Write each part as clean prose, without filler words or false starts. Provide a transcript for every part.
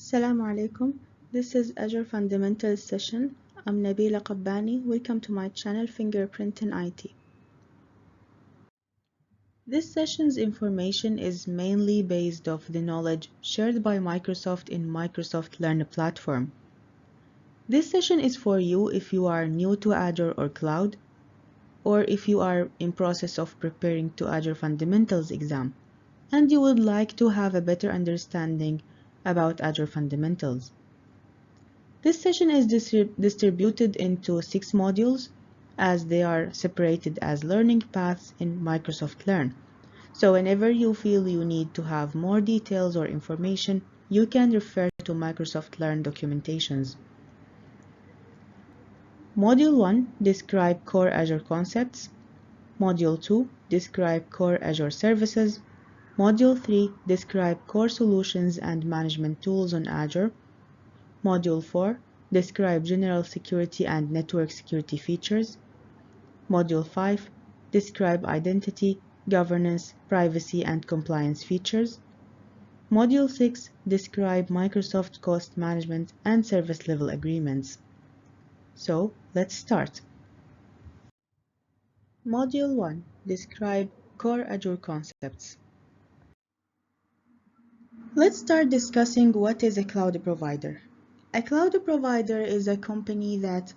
Assalamu alaikum. This is Azure Fundamentals session. I'm Nabila Qabbani. Welcome to my channel Fingerprint in IT. This session's information is mainly based off the knowledge shared by Microsoft in Microsoft Learn platform. This session is for you if you are new to Azure or Cloud, or if you are in process of preparing to Azure Fundamentals exam, and you would like to have a better understanding about Azure Fundamentals. This session is distributed into 6 modules as they are separated as learning paths in Microsoft Learn. So whenever you feel you need to have more details or information, you can refer to Microsoft Learn documentations. Module 1 describe core Azure concepts. Module 2 describe core Azure services. Module 3 describe core solutions and management tools on Azure. Module 4 describe general security and network security features. Module 5 describe identity, governance, privacy and compliance features. Module 6 describe Microsoft cost management and service level agreements. So let's start. Module 1 describe core Azure concepts. Let's start discussing what is a cloud provider. A cloud provider is a company that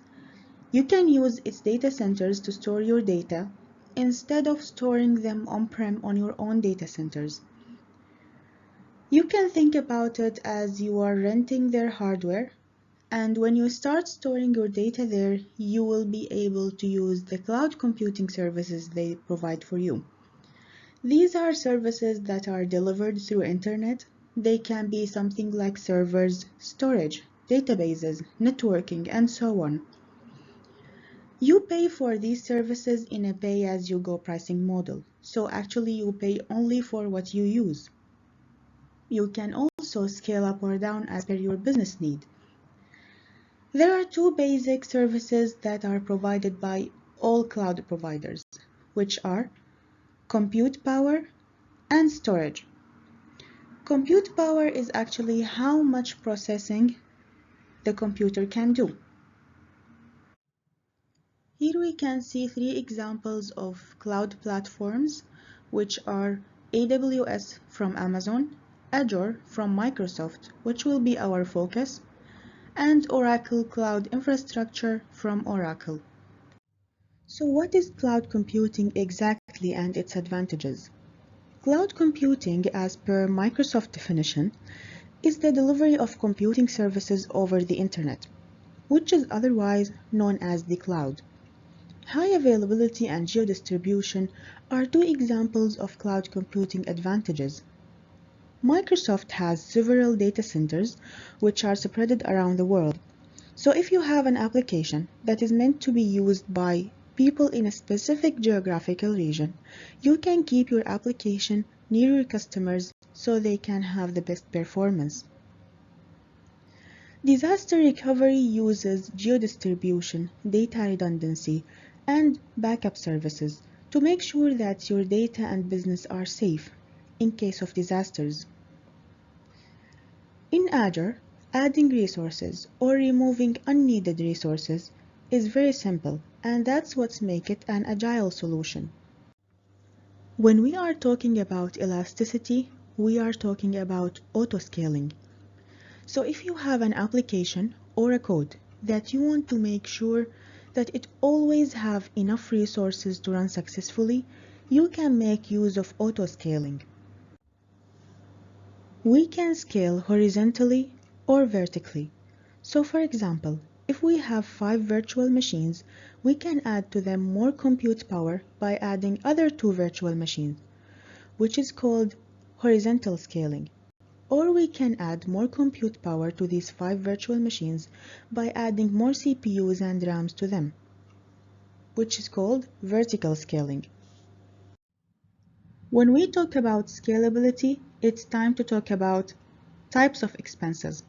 you can use its data centers to store your data instead of storing them on-prem on your own data centers. You can think about it as you are renting their hardware, and when you start storing your data there, you will be able to use the cloud computing services they provide for you. These are services that are delivered through internet. They can be something like servers, storage, databases, networking, and so on. You pay for these services in a pay-as-you-go pricing model, so actually you pay only for what you use. You can also scale up or down as per your business need. There are 2 basic services that are provided by all cloud providers, which are compute power and storage. Compute power is actually how much processing the computer can do. Here we can see 3 examples of cloud platforms, which are AWS from Amazon, Azure from Microsoft, which will be our focus, and Oracle Cloud Infrastructure from Oracle. So what is cloud computing exactly and its advantages? Cloud computing, as per Microsoft definition, is the delivery of computing services over the internet, which is otherwise known as the cloud. High availability and geo-distribution are 2 examples of cloud computing advantages. Microsoft has several data centers which are spread around the world. So if you have an application that is meant to be used by people in a specific geographical region, you can keep your application near your customers so they can have the best performance. Disaster recovery uses geo-distribution, data redundancy, and backup services to make sure that your data and business are safe in case of disasters. In Azure, adding resources or removing unneeded resources is very simple, and that's what makes it an agile solution. When we are talking about elasticity, we are talking about auto-scaling. So if you have an application or a code that you want to make sure that it always have enough resources to run successfully, you can make use of auto-scaling. We can scale horizontally or vertically. So for example, if we have 5 virtual machines, we can add to them more compute power by adding other 2 virtual machines, which is called horizontal scaling. Or we can add more compute power to these 5 virtual machines by adding more CPUs and RAMs to them, which is called vertical scaling. When we talk about scalability, it's time to talk about types of expenses.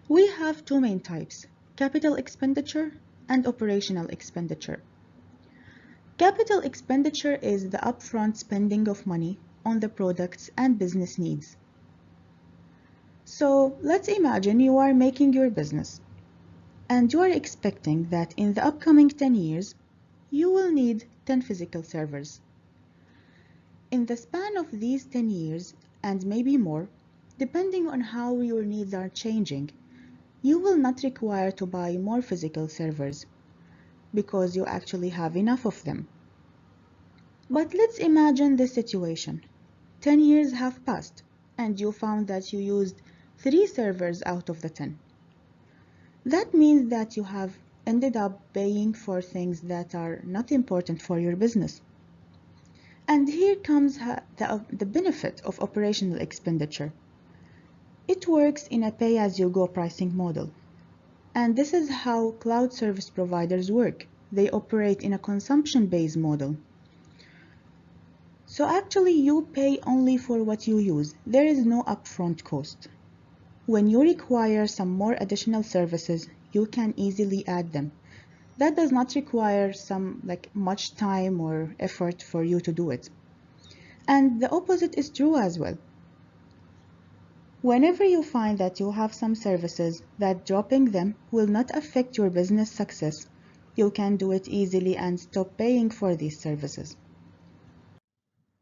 We have 2 main types, capital expenditure and operational expenditure. Capital expenditure is the upfront spending of money on the products and business needs. So let's imagine you are making your business and you are expecting that in the upcoming 10 years, you will need 10 physical servers. In the span of these 10 years, and maybe more, depending on how your needs are changing, you will not require to buy more physical servers because you actually have enough of them. But let's imagine this situation. 10 years have passed and you found that you used 3 servers out of the 10. That means that you have ended up paying for things that are not important for your business. And here comes the benefit of operational expenditure. It works in a pay-as-you-go pricing model. And this is how cloud service providers work. They operate in a consumption-based model. So actually you pay only for what you use. There is no upfront cost. When you require some more additional services, you can easily add them. That does not require much time or effort for you to do it. And the opposite is true as well. Whenever you find that you have some services that dropping them will not affect your business success, you can do it easily and stop paying for these services.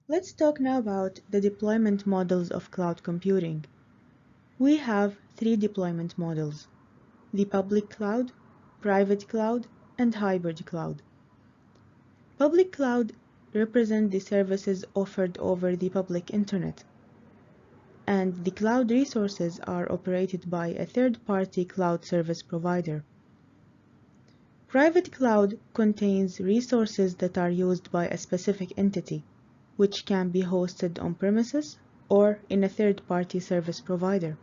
Let's talk now about the deployment models of cloud computing. We have 3 deployment models: the public cloud, private cloud, and hybrid cloud. Public cloud represents the services offered over the public internet, and the cloud resources are operated by a third-party cloud service provider. Private cloud contains resources that are used by a specific entity, which can be hosted on premises or in a third-party service provider.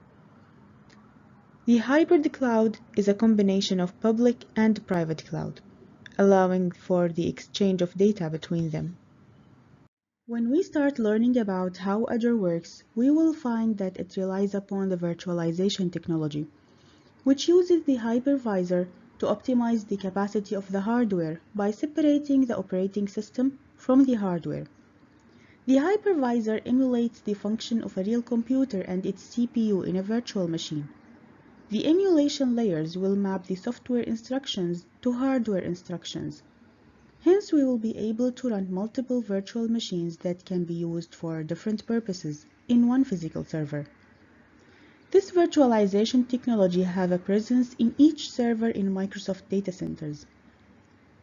The hybrid cloud is a combination of public and private cloud, allowing for the exchange of data between them. When we start learning about how Azure works, we will find that it relies upon the virtualization technology, which uses the hypervisor to optimize the capacity of the hardware by separating the operating system from the hardware. The hypervisor emulates the function of a real computer and its CPU in a virtual machine. The emulation layers will map the software instructions to hardware instructions. Hence, we will be able to run multiple virtual machines that can be used for different purposes in one physical server. This virtualization technology has a presence in each server in Microsoft data centers.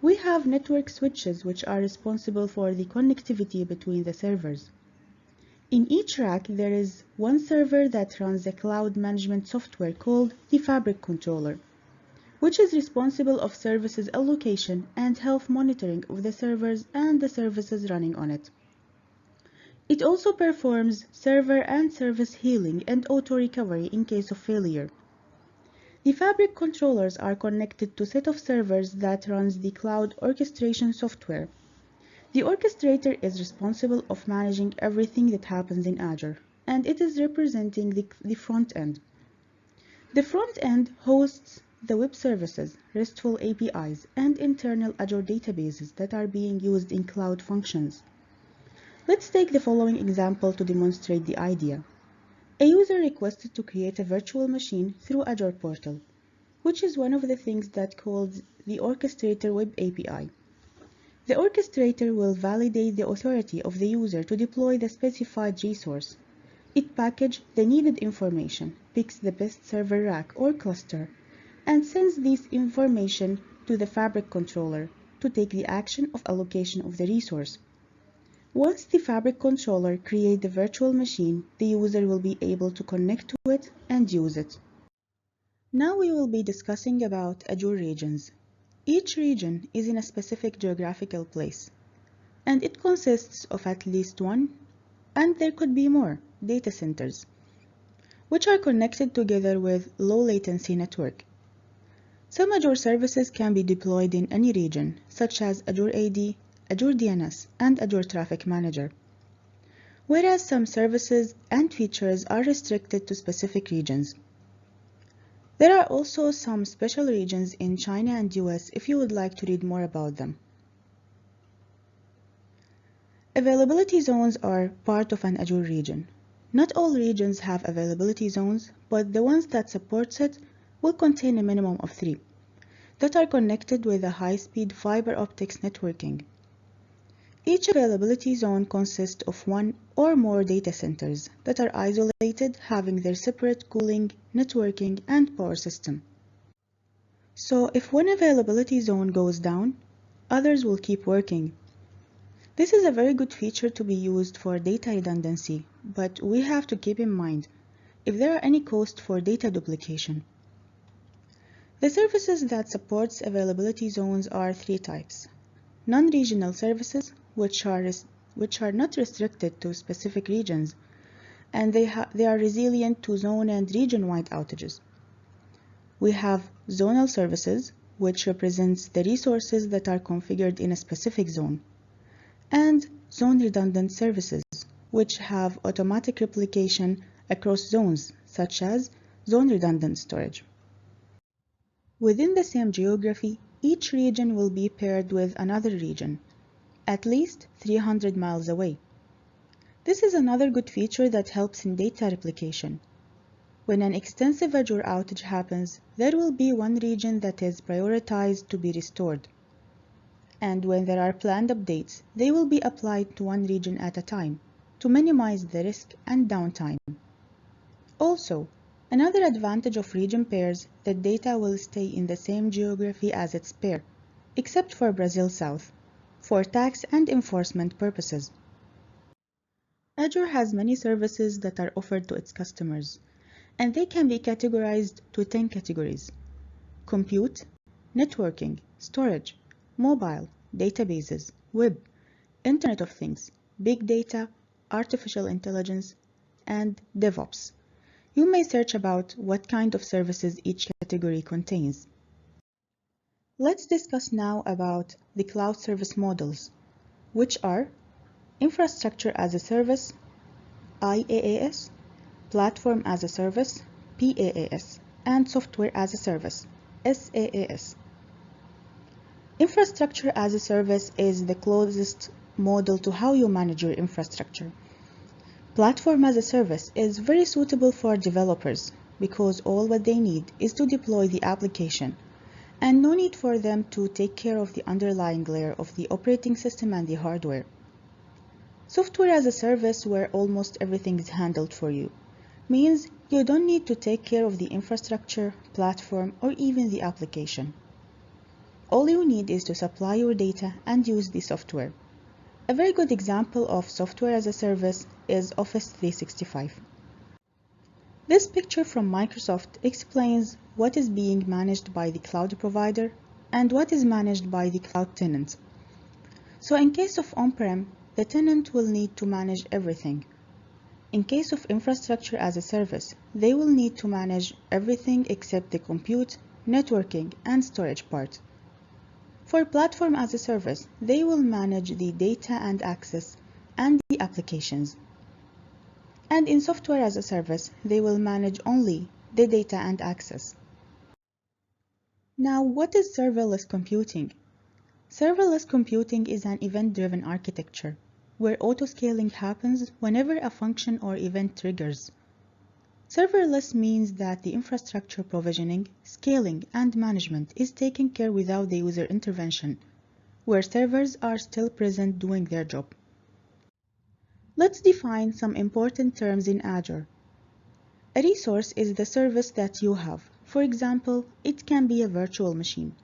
We have network switches which are responsible for the connectivity between the servers. In each rack, there is one server that runs a cloud management software called the Fabric Controller, which is responsible of services allocation and health monitoring of the servers and the services running on it. It also performs server and service healing and auto-recovery in case of failure. The Fabric controllers are connected to a set of servers that runs the cloud orchestration software. The orchestrator is responsible of managing everything that happens in Azure, and it is representing the front end. The front end hosts the web services, RESTful APIs, and internal Azure databases that are being used in cloud functions. Let's take the following example to demonstrate the idea. A user requested to create a virtual machine through Azure Portal, which is one of the things that calls the Orchestrator Web API. The orchestrator will validate the authority of the user to deploy the specified resource. It packages the needed information, picks the best server rack or cluster, and sends this information to the Fabric controller to take the action of allocation of the resource. Once the Fabric controller creates the virtual machine, the user will be able to connect to it and use it. Now we will be discussing about Azure Regions. Each region is in a specific geographical place, and it consists of at least one, and there could be more, data centers, which are connected together with low latency network. Some Azure services can be deployed in any region, such as Azure AD, Azure DNS, and Azure Traffic Manager, whereas some services and features are restricted to specific regions. There are also some special regions in China and US if you would like to read more about them. Availability zones are part of an Azure region. Not all regions have availability zones, but the ones that supports it will contain a minimum of 3 that are connected with a high-speed fiber optics networking. Each availability zone consists of one or more data centers that are isolated, having their separate cooling, networking, and power system. So if one availability zone goes down, others will keep working. This is a very good feature to be used for data redundancy, but we have to keep in mind if there are any costs for data duplication. The services that supports availability zones are 3 types. Non-regional services, which are not restricted to specific regions, and they are resilient to zone and region-wide outages. We have zonal services, which represents the resources that are configured in a specific zone, and zone-redundant services, which have automatic replication across zones, such as zone-redundant storage. Within the same geography, each region will be paired with another region, at least 300 miles away. This is another good feature that helps in data replication. When an extensive Azure outage happens, there will be one region that is prioritized to be restored. And when there are planned updates, they will be applied to one region at a time to minimize the risk and downtime. Also, another advantage of region pairs that data will stay in the same geography as its pair, except for Brazil South, for tax and enforcement purposes. Azure has many services that are offered to its customers, and they can be categorized to 10 categories: compute, networking, storage, mobile, databases, web, Internet of Things, big data, artificial intelligence, and DevOps. You may search about what kind of services each category contains. Let's discuss now about the cloud service models, which are Infrastructure as a Service, IaaS, Platform as a Service, PaaS, and Software as a Service, SaaS. Infrastructure as a Service is the closest model to how you manage your infrastructure. Platform as a Service is very suitable for developers because all what they need is to deploy the application and no need for them to take care of the underlying layer of the operating system and the hardware. Software as a Service, where almost everything is handled for you, means you don't need to take care of the infrastructure, platform, or even the application. All you need is to supply your data and use the software. A very good example of software as a service is Office 365. This picture from Microsoft explains what is being managed by the cloud provider and what is managed by the cloud tenant. So in case of on-prem, the tenant will need to manage everything. In case of infrastructure as a service, they will need to manage everything except the compute, networking, and storage part. For platform as a service, they will manage the data and access and the applications. And in software as a service, they will manage only the data and access. Now, what is serverless computing? Serverless computing is an event-driven architecture where autoscaling happens whenever a function or event triggers. Serverless means that the infrastructure provisioning, scaling, and management is taken care without the user intervention, where servers are still present doing their job. Let's define some important terms in Azure. A resource is the service that you have. For example, it can be a virtual machine.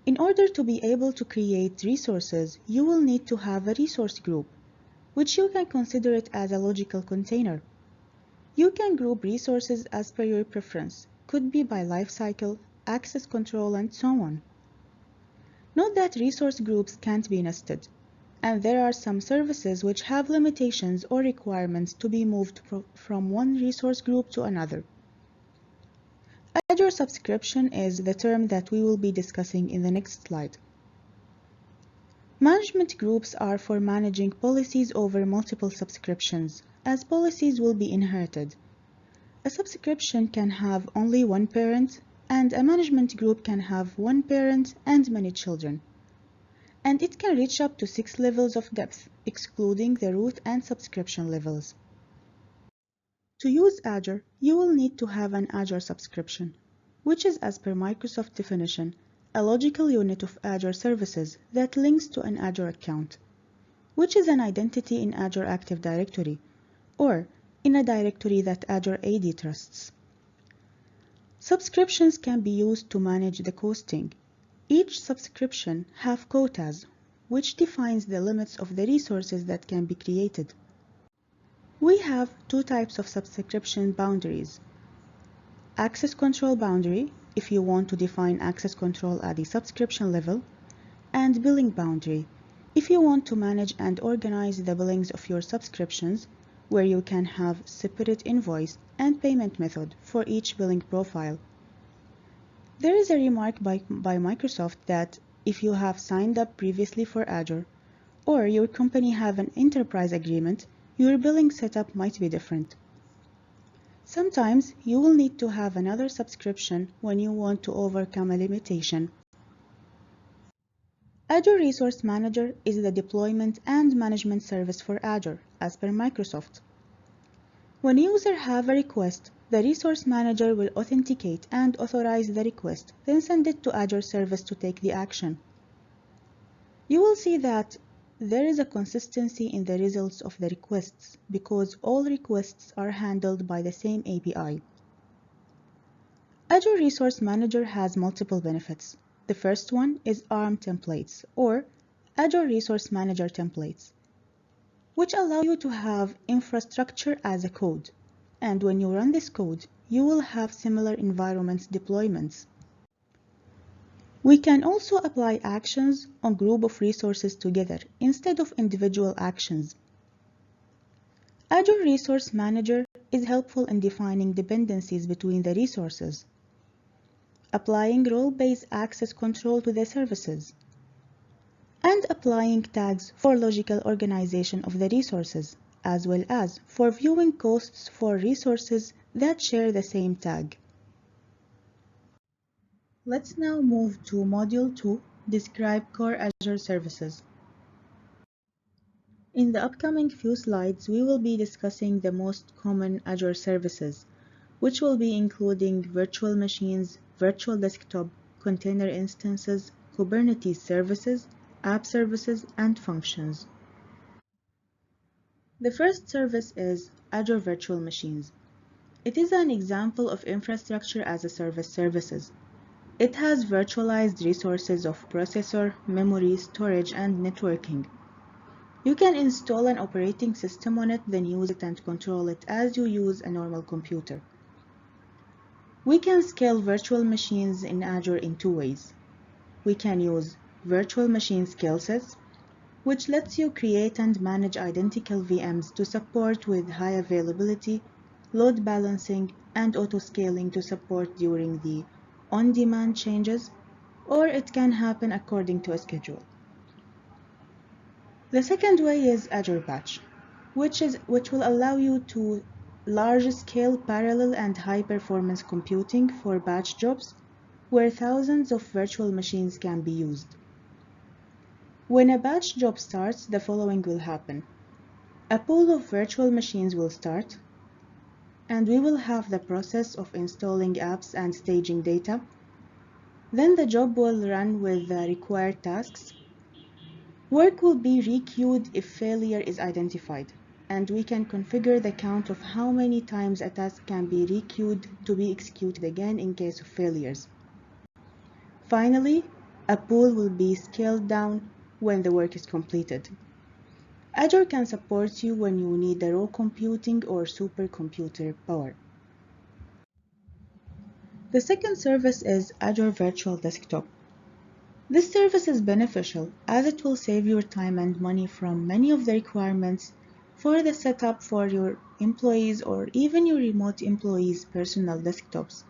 In order to be able to create resources, you will need to have a resource group, which you can consider it as a logical container. You can group resources as per your preference, could be by lifecycle, access control, and so on. Note that resource groups can't be nested, and there are some services which have limitations or requirements to be moved from one resource group to another. Azure subscription is the term that we will be discussing in the next slide. Management groups are for managing policies over multiple subscriptions, as policies will be inherited. A subscription can have only one parent, and a management group can have one parent and many children. And it can reach up to 6 levels of depth, excluding the root and subscription levels. To use Azure, you will need to have an Azure subscription, which is, as per Microsoft definition, a logical unit of Azure services that links to an Azure account, which is an identity in Azure Active Directory, or in a directory that Azure AD trusts. Subscriptions can be used to manage the costing. Each subscription has quotas, which defines the limits of the resources that can be created. We have two types of subscription boundaries. Access control boundary, if you want to define access control at the subscription level, and billing boundary, if you want to manage and organize the billings of your subscriptions, where you can have separate invoice and payment method for each billing profile. There is a remark by Microsoft that if you have signed up previously for Azure, or your company have an enterprise agreement, your billing setup might be different. Sometimes you will need to have another subscription when you want to overcome a limitation. Azure Resource Manager is the deployment and management service for Azure, as per Microsoft. When users have a request, the Resource Manager will authenticate and authorize the request, then send it to Azure service to take the action. You will see that there is a consistency in the results of the requests because all requests are handled by the same API. Azure Resource Manager has multiple benefits. The first one is ARM templates or Azure Resource Manager templates, which allow you to have infrastructure as a code. And when you run this code, you will have similar environment deployments. We can also apply actions on group of resources together instead of individual actions. Azure Resource Manager is helpful in defining dependencies between the resources, applying role-based access control to the services, and applying tags for logical organization of the resources, as well as for viewing costs for resources that share the same tag. Let's now move to Module 2, Describe Core Azure Services. In the upcoming few slides, we will be discussing the most common Azure services, which will be including virtual machines, virtual desktop, container instances, Kubernetes services, app services, and functions. The first service is Azure Virtual Machines. It is an example of infrastructure as a service services. It has virtualized resources of processor, memory, storage, and networking. You can install an operating system on it, then use it and control it as you use a normal computer. We can scale virtual machines in Azure in two ways. We can use virtual machine scale sets, which lets you create and manage identical VMs to support with high availability, load balancing, and auto-scaling to support during the on-demand changes, or it can happen according to a schedule. The second way is Azure Batch, which will allow you to large-scale parallel and high-performance computing for batch jobs, where thousands of virtual machines can be used. When a batch job starts, the following will happen. A pool of virtual machines will start, and we will have the process of installing apps and staging data. Then the job will run with the required tasks. Work will be requeued if failure is identified, and we can configure the count of how many times a task can be requeued to be executed again in case of failures. Finally, a pool will be scaled down when the work is completed. Azure can support you when you need the raw computing or supercomputer power. The second service is Azure Virtual Desktop. This service is beneficial as it will save your time and money from many of the requirements for the setup for your employees or even your remote employees' personal desktops.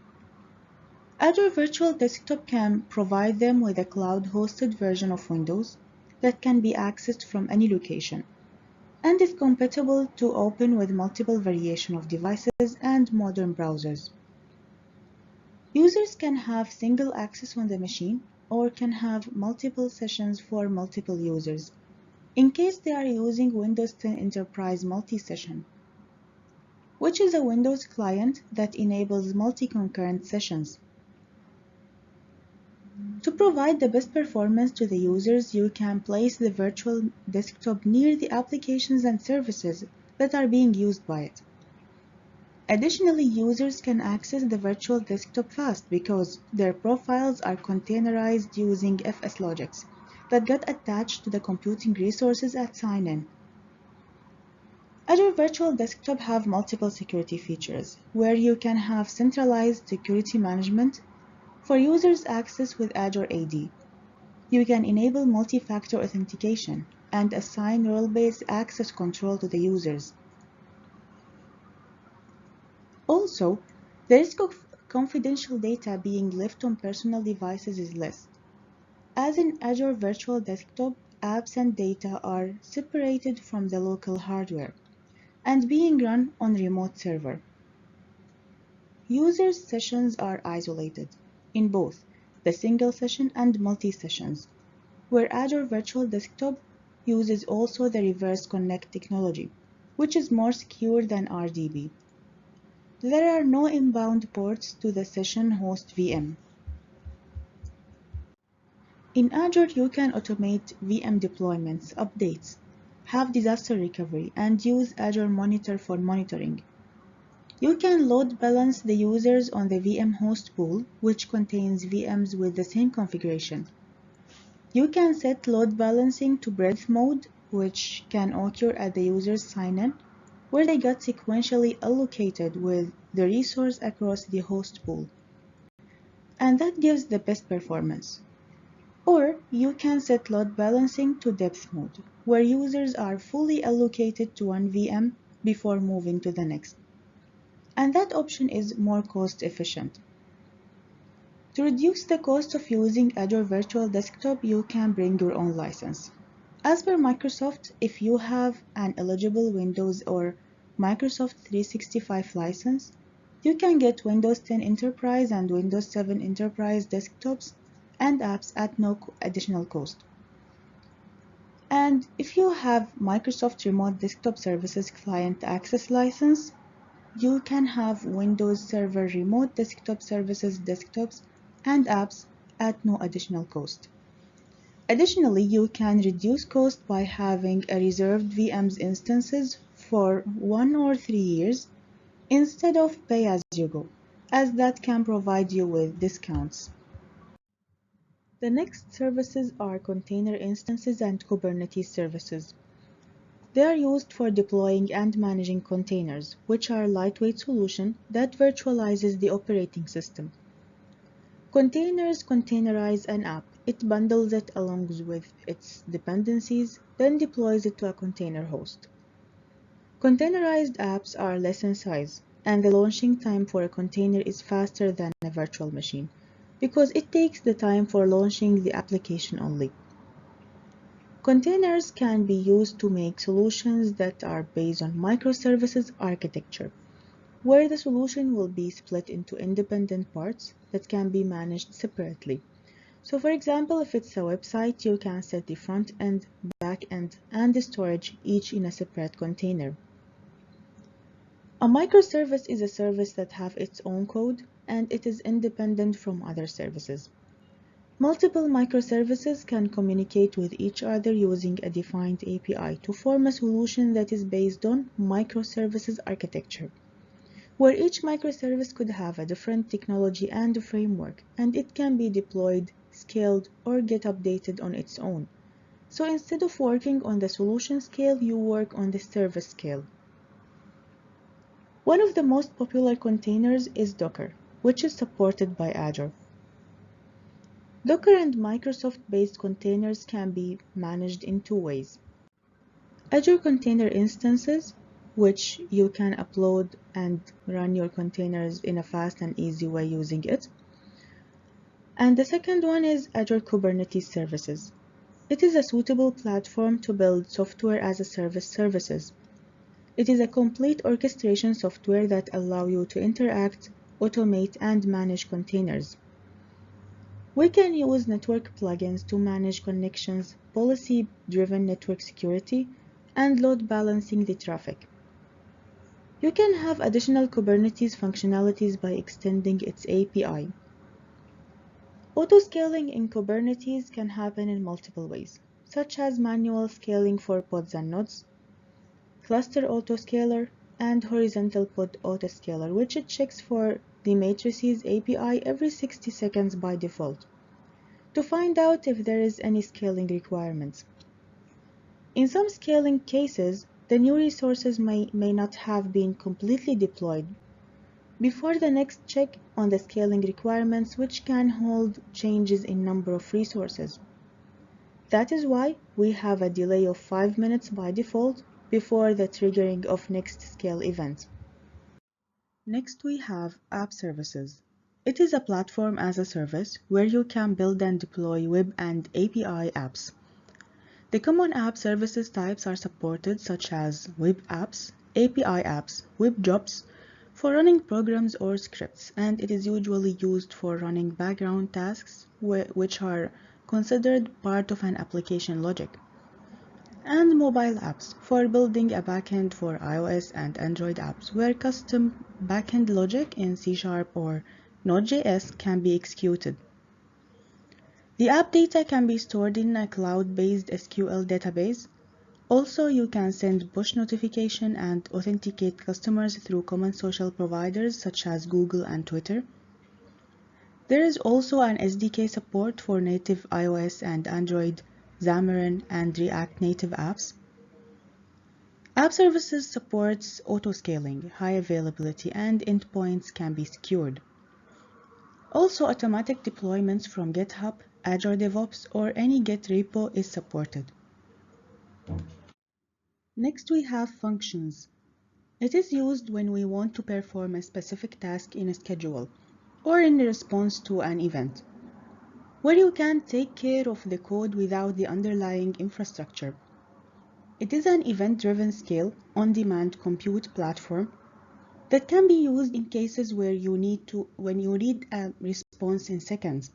Azure Virtual Desktop can provide them with a cloud-hosted version of Windows that can be accessed from any location, and is compatible to open with multiple variations of devices and modern browsers. Users can have single access on the machine or can have multiple sessions for multiple users, in case they are using Windows 10 Enterprise multi-session. which is a Windows client that enables multi-concurrent sessions. To provide the best performance to the users, you can place the virtual desktop near the applications and services that are being used by it. Additionally, users can access the virtual desktop fast because their profiles are containerized using FS logics that get attached to the computing resources at sign-in. Azure Virtual Desktop have multiple security features, where you can have centralized security management for users' access with Azure AD. You can enable multi-factor authentication and assign role-based access control to the users. Also, the risk of confidential data being left on personal devices is less. As in Azure Virtual Desktop, apps and data are separated from the local hardware and being run on remote server. Users' sessions are isolated in both the single session and multi-sessions, where Azure Virtual Desktop uses also the reverse connect technology, which is more secure than RDB. There are no inbound ports to the session host VM. In Azure, you can automate VM deployments, updates, have disaster recovery, and use Azure Monitor for monitoring. You can load balance the users on the VM host pool, which contains VMs with the same configuration. You can set load balancing to breadth mode, which can occur at the user's sign-in, where they get sequentially allocated with the resource across the host pool. And that gives the best performance. Or you can set load balancing to depth mode, where users are fully allocated to one VM before moving to the next. And that option is more cost efficient. To reduce the cost of using Azure Virtual Desktop, you can bring your own license. As per Microsoft, if you have an eligible Windows or Microsoft 365 license, you can get Windows 10 Enterprise and Windows 7 Enterprise desktops and apps at no additional cost. And if you have Microsoft Remote Desktop Services Client Access license, you can have Windows Server Remote Desktop Services desktops and apps at no additional cost. Additionally, you can reduce cost by having a reserved VMs instances for 1 or 3 years instead of pay as you go, as that can provide you with discounts. The next services are container instances and Kubernetes services. They are used for deploying and managing containers, which are a lightweight solution that virtualizes the operating system. Containers containerize an app. It bundles it along with its dependencies, then deploys it to a container host. Containerized apps are less in size, and the launching time for a container is faster than a virtual machine, because it takes the time for launching the application only. Containers can be used to make solutions that are based on microservices architecture, where the solution will be split into independent parts that can be managed separately. So for example, if it's a website, you can set the front end, back end, and the storage each in a separate container. A microservice is a service that has its own code and it is independent from other services. Multiple microservices can communicate with each other using a defined API to form a solution that is based on microservices architecture, where each microservice could have a different technology and framework, and it can be deployed, scaled, or get updated on its own. So instead of working on the solution scale, you work on the service scale. One of the most popular containers is Docker, which is supported by Azure. Docker and Microsoft-based containers can be managed in two ways. Azure Container Instances, which you can upload and run your containers in a fast and easy way using it. And the second one is Azure Kubernetes Services. It is a suitable platform to build software as a service services. It is a complete orchestration software that allows you to interact, automate, and manage containers. We can use network plugins to manage connections, policy-driven network security, and load balancing the traffic. You can have additional Kubernetes functionalities by extending its API. Auto-scaling in Kubernetes can happen in multiple ways, such as manual scaling for pods and nodes, cluster autoscaler, and horizontal pod autoscaler, which it checks for the matrices API every 60 seconds by default, to find out if there is any scaling requirements. In some scaling cases, the new resources may not have been completely deployed before the next check on the scaling requirements, which can hold changes in number of resources. That is why we have a delay of 5 minutes by default before the triggering of next scale event. Next we have App Services. It is a platform as a service where you can build and deploy web and API apps. The common app services types are supported, such as web apps, API apps, web jobs, for running programs or scripts, and it is usually used for running background tasks which are considered part of an application logic. And mobile apps, for building a backend for iOS and Android apps, where custom backend logic in C# or Node.js can be executed. The app data can be stored in a cloud-based SQL database. Also, you can send push notification and authenticate customers through common social providers such as Google and Twitter. There is also an SDK support for native iOS and Android, Xamarin, and React Native apps. App Services supports auto-scaling, high availability, and endpoints can be secured. Also, automatic deployments from GitHub, Azure DevOps, or any Git repo is supported. Next we have functions. It is used when we want to perform a specific task in a schedule or in response to an event, where you can take care of the code without the underlying infrastructure. It is an event-driven scale, on-demand compute platform that can be used in cases where when you need a response in seconds.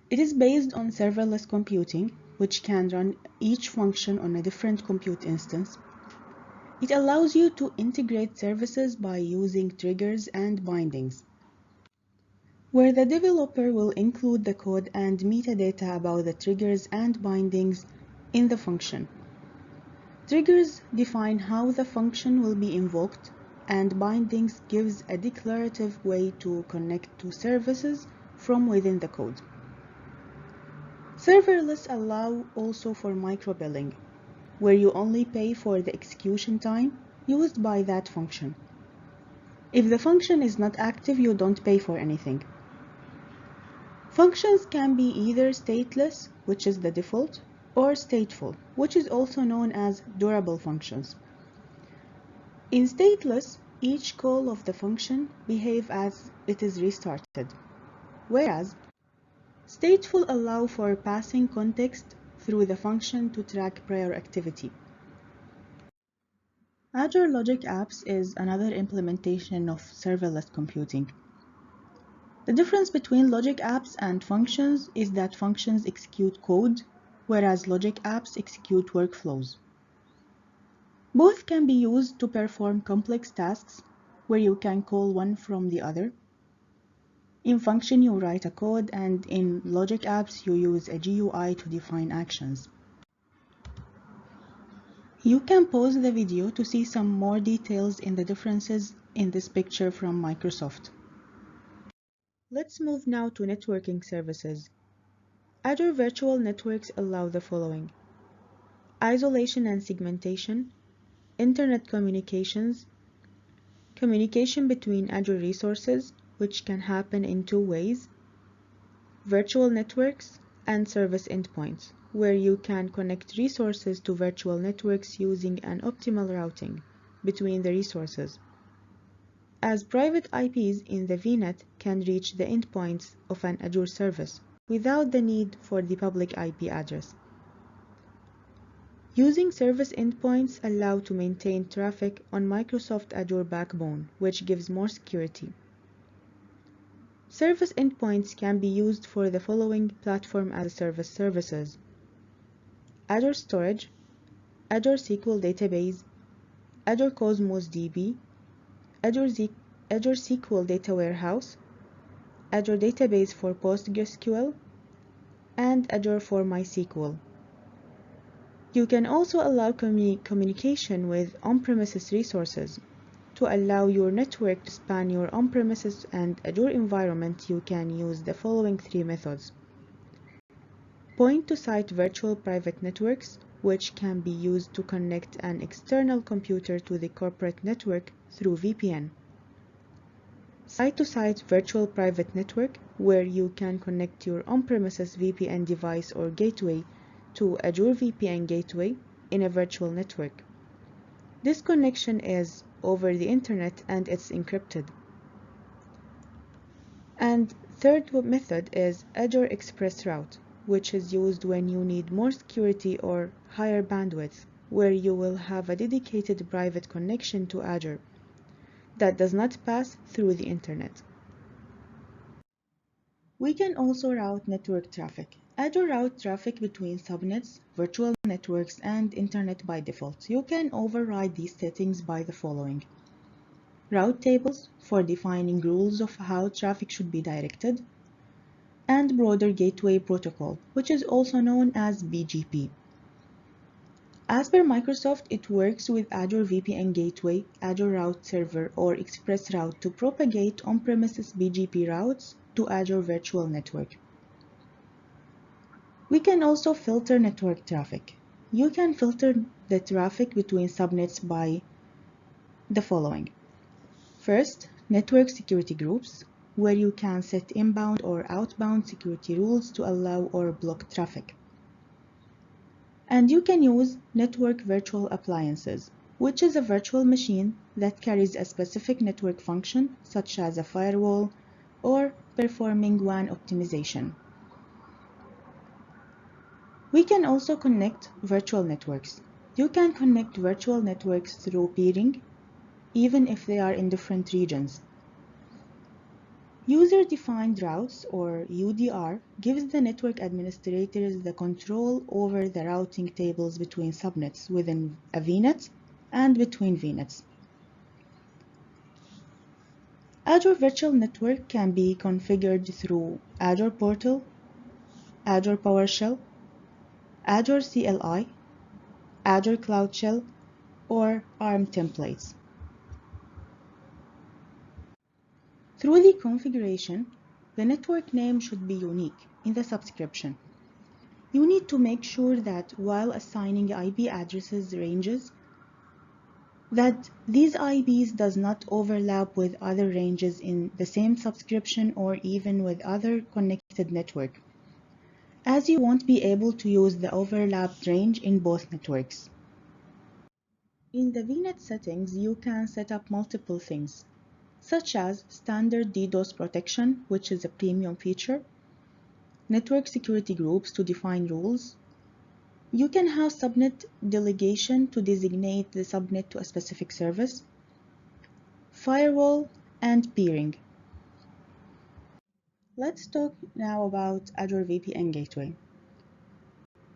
It is based on serverless computing, which can run each function on a different compute instance. It allows you to integrate services by using triggers and bindings, where the developer will include the code and metadata about the triggers and bindings in the function. Triggers define how the function will be invoked, and bindings gives a declarative way to connect to services from within the code. Serverless allow also for microbilling, where you only pay for the execution time used by that function. If the function is not active, you don't pay for anything. Functions can be either stateless, which is the default, or stateful, which is also known as durable functions. In stateless, each call of the function behaves as it is restarted, whereas stateful allow for passing context through the function to track prior activity. Azure Logic Apps is another implementation of serverless computing. The difference between logic apps and functions is that functions execute code, whereas logic apps execute workflows. Both can be used to perform complex tasks, where you can call one from the other. In function, you write a code, and in logic apps, you use a GUI to define actions. You can pause the video to see some more details in the differences in this picture from Microsoft. Let's move now to networking services. Azure Virtual Networks allow the following: isolation and segmentation, internet communications, communication between Azure resources, which can happen in two ways, virtual networks, and service endpoints, where you can connect resources to virtual networks using an optimal routing between the resources, as private IPs in the VNet can reach the endpoints of an Azure service without the need for the public IP address. Using service endpoints allow to maintain traffic on Microsoft Azure backbone, which gives more security. Service endpoints can be used for the following platform as a service services: Azure Storage, Azure SQL Database, Azure Cosmos DB, Azure SQL Data Warehouse, Azure Database for PostgreSQL, and Azure for MySQL. You can also allow communication with on-premises resources. To allow your network to span your on-premises and Azure environment, you can use the following three methods. Point-to-site virtual private networks, which can be used to connect an external computer to the corporate network through VPN. Site-to-site virtual private network, where you can connect your on-premises VPN device or gateway to Azure VPN gateway in a virtual network. This connection is over the internet and it's encrypted. And third method is Azure Express Route, which is used when you need more security or higher bandwidth, where you will have a dedicated private connection to Azure that does not pass through the internet. We can also route network traffic. Azure route traffic between subnets, virtual networks, and internet by default. You can override these settings by the following. Route tables for defining rules of how traffic should be directed, and broader gateway protocol, which is also known as BGP. As per Microsoft, it works with Azure VPN Gateway, Azure Route Server, or Express Route to propagate on-premises BGP routes to Azure Virtual Network. We can also filter network traffic. You can filter the traffic between subnets by the following. First, network security groups, where you can set inbound or outbound security rules to allow or block traffic. And you can use network virtual appliances, which is a virtual machine that carries a specific network function, such as a firewall or performing WAN optimization. We can also connect virtual networks. You can connect virtual networks through peering, even if they are in different regions. User-defined routes, or UDR, gives the network administrators the control over the routing tables between subnets within a VNet and between VNets. Azure Virtual Network can be configured through Azure Portal, Azure PowerShell, Azure CLI, Azure Cloud Shell, or ARM templates. Through the configuration, the network name should be unique in the subscription. You need to make sure that while assigning IP addresses ranges, that these IPs does not overlap with other ranges in the same subscription or even with other connected network, as you won't be able to use the overlapped range in both networks. In the VNet settings, you can set up multiple things, such as standard DDoS protection, which is a premium feature, network security groups to define rules. You can have subnet delegation to designate the subnet to a specific service, firewall, and peering. Let's talk now about Azure VPN Gateway.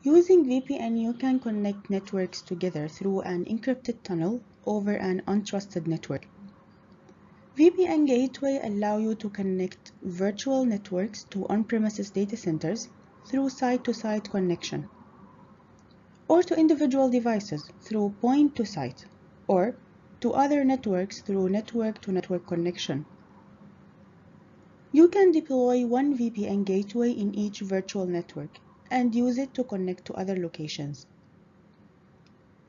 Using VPN, you can connect networks together through an encrypted tunnel over an untrusted network. VPN Gateway allows you to connect virtual networks to on-premises data centers through site-to-site connection, or to individual devices through point-to-site, or to other networks through network-to-network connection. You can deploy one VPN gateway in each virtual network and use it to connect to other locations.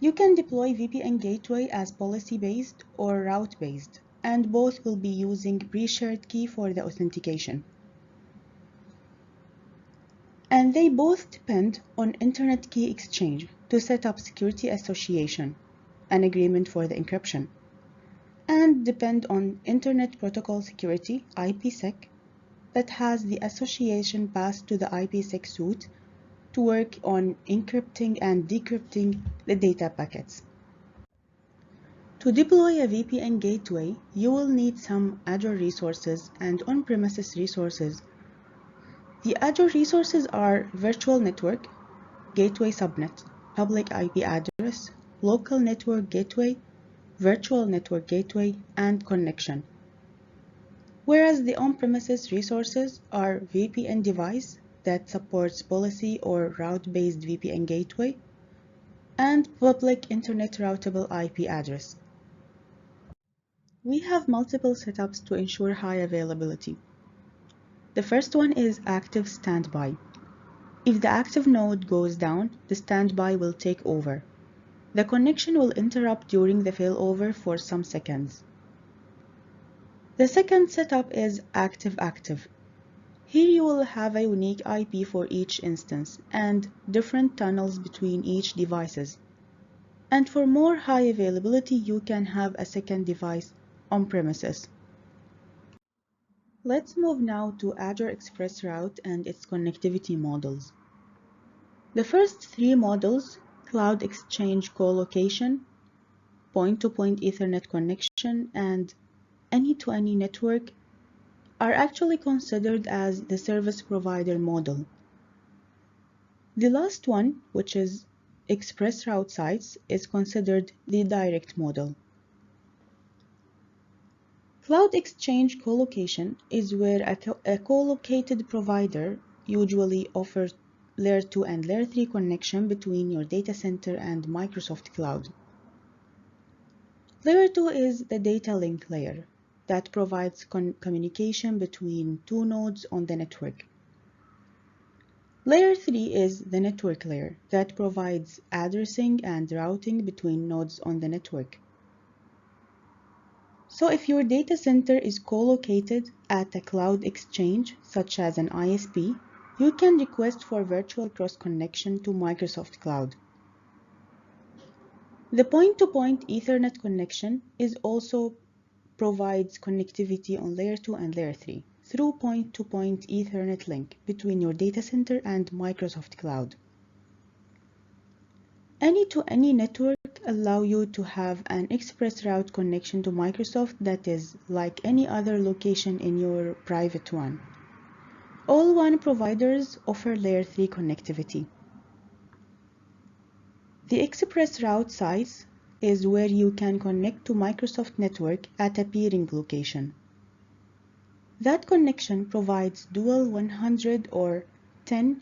You can deploy VPN gateway as policy-based or route-based, and both will be using pre-shared key for the authentication. And they both depend on Internet Key Exchange to set up security association, an agreement for the encryption, and depend on Internet Protocol Security, IPsec, that has the association passed to the IPsec suite to work on encrypting and decrypting the data packets. To deploy a VPN gateway, you will need some Azure resources and on-premises resources. The Azure resources are virtual network, gateway subnet, public IP address, local network gateway, virtual network gateway, and connection. Whereas the on-premises resources are VPN device that supports policy or route-based VPN gateway, and public internet routable IP address. We have multiple setups to ensure high availability. The first one is active standby. If the active node goes down, the standby will take over. The connection will interrupt during the failover for some seconds. The second setup is active-active. Here you will have a unique IP for each instance and different tunnels between each devices. And for more high availability, you can have a second device on premises. Let's move now to Azure Express Route and its connectivity models. The first three models, Cloud Exchange Co-location, Point-to-Point Ethernet connection, and Any-to-Any network, are actually considered as the service provider model. The last one, which is Express Route Sites, is considered the direct model. Cloud Exchange Co-location is where a co-located provider usually offers Layer 2 and Layer 3 connection between your data center and Microsoft Cloud. Layer 2 is the data link layer that provides communication between two nodes on the network. Layer 3 is the network layer that provides addressing and routing between nodes on the network. So if your data center is co-located at a cloud exchange, such as an ISP, you can request for virtual cross-connection to Microsoft Cloud. The point-to-point Ethernet connection is also provides connectivity on Layer 2 and Layer 3 through point-to-point Ethernet link between your data center and Microsoft Cloud. Any-to-any network allow you to have an express route connection to Microsoft that is like any other location in your private one. All WAN providers offer Layer 3 connectivity. The express route size is where you can connect to Microsoft network at a peering location. That connection provides dual 100 or 10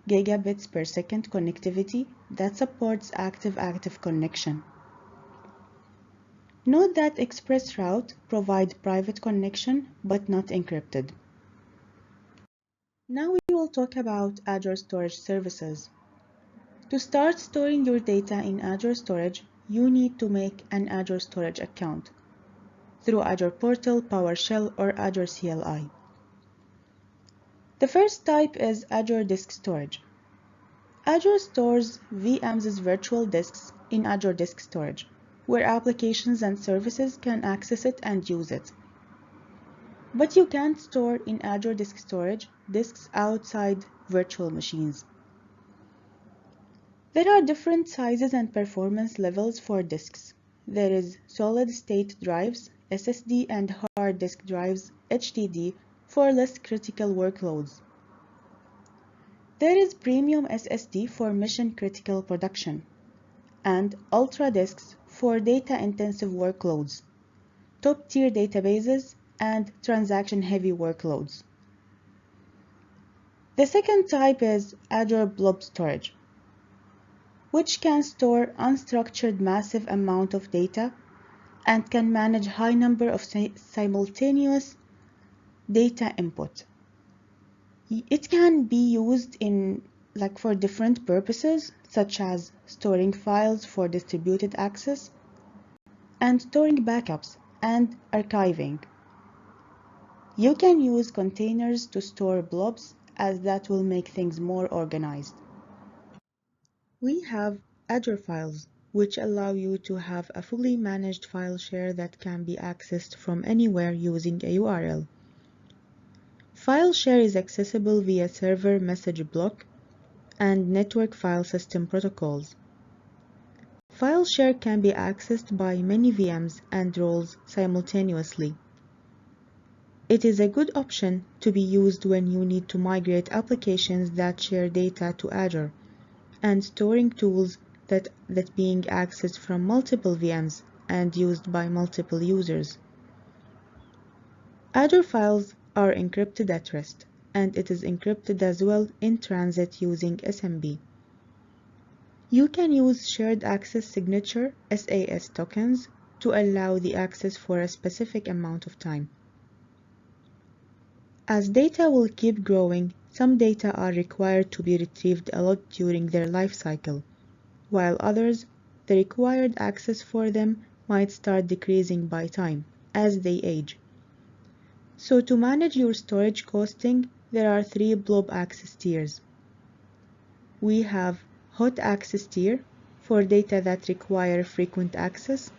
gigabits per second connectivity that supports active-active connection. Note that express route provides private connection but not encrypted. Now we will talk about Azure Storage Services. To start storing your data in Azure Storage, you need to make an Azure Storage account through Azure Portal, PowerShell, or Azure CLI. The first type is Azure Disk Storage. Azure stores VMs' virtual disks in Azure Disk Storage, where applications and services can access it and use it. But you can't store in Azure Disk Storage disks outside virtual machines. There are different sizes and performance levels for disks. There is solid-state drives, SSD, and hard disk drives, HDD, for less critical workloads. There is premium SSD for mission-critical production, and Ultra disks for data-intensive workloads, top-tier databases, and transaction-heavy workloads. The second type is Azure Blob Storage, which can store unstructured massive amount of data and can manage high number of simultaneous data input. It can be used for different purposes, such as storing files for distributed access and storing backups and archiving. You can use containers to store blobs, as that will make things more organized. We have Azure Files, which allow you to have a fully managed file share that can be accessed from anywhere using a URL. File share is accessible via server message block and network file system protocols. File share can be accessed by many VMs and roles simultaneously. It is a good option to be used when you need to migrate applications that share data to Azure and storing tools that being accessed from multiple VMs and used by multiple users. Azure files are encrypted at rest, and it is encrypted as well in transit using SMB. You can use shared access signature (SAS) tokens to allow the access for a specific amount of time. As data will keep growing, some data are required to be retrieved a lot during their life cycle, while others, the required access for them might start decreasing by time as they age. So to manage your storage costing, there are 3 blob access tiers. We have hot access tier for data that require frequent access,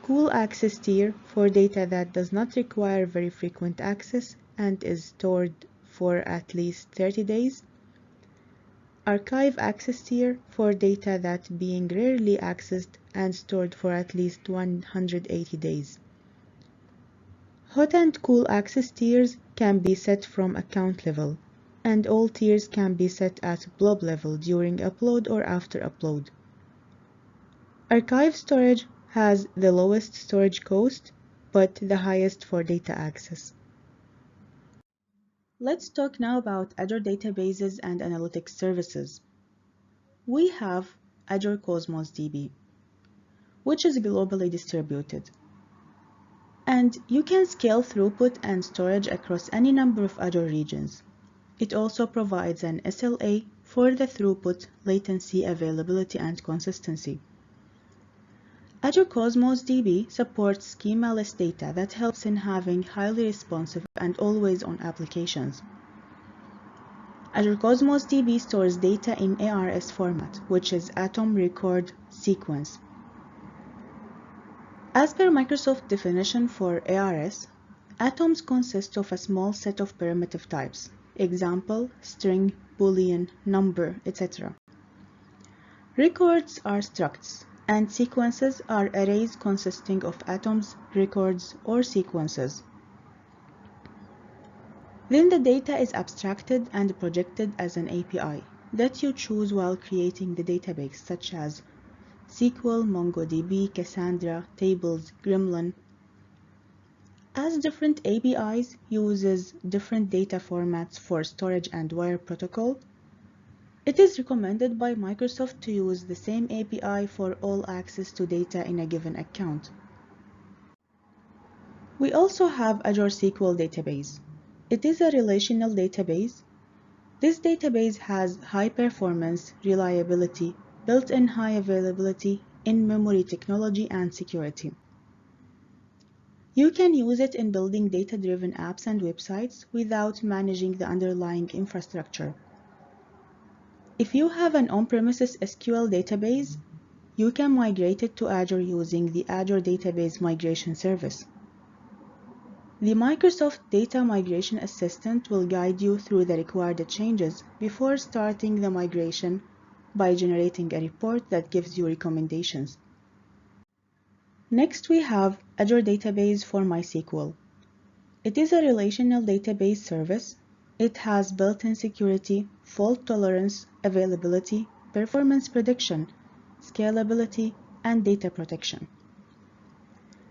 cool access tier for data that does not require very frequent access and is stored for at least 30 days, archive access tier for data that being rarely accessed and stored for at least 180 days. Hot and cool access tiers can be set from account level, and all tiers can be set at blob level during upload or after upload. Archive storage has the lowest storage cost, but the highest for data access. Let's talk now about Azure databases and analytics services. We have Azure Cosmos DB, which is globally distributed. And you can scale throughput and storage across any number of Azure regions. It also provides an SLA for the throughput, latency, availability, and consistency. Azure Cosmos DB supports schema-less data that helps in having highly responsive and always-on applications. Azure Cosmos DB stores data in ARS format, which is Atom Record Sequence. As per Microsoft definition for ARS, atoms consist of a small set of primitive types, example, string, boolean, number, etc. Records are structs, and sequences are arrays consisting of atoms, records, or sequences. Then the data is abstracted and projected as an API that you choose while creating the database, such as SQL, MongoDB, Cassandra, Tables, Gremlin. As different APIs uses different data formats for storage and wire protocol, it is recommended by Microsoft to use the same API for all access to data in a given account. We also have Azure SQL Database. It is a relational database. This database has high performance, reliability, built-in high availability, in-memory technology, and security. You can use it in building data-driven apps and websites without managing the underlying infrastructure. If you have an on-premises SQL database, you can migrate it to Azure using the Azure Database Migration Service. The Microsoft Data Migration Assistant will guide you through the required changes before starting the migration by generating a report that gives you recommendations. Next, we have Azure Database for MySQL. It is a relational database service. It has built-in security, fault tolerance, availability, performance prediction, scalability, and data protection.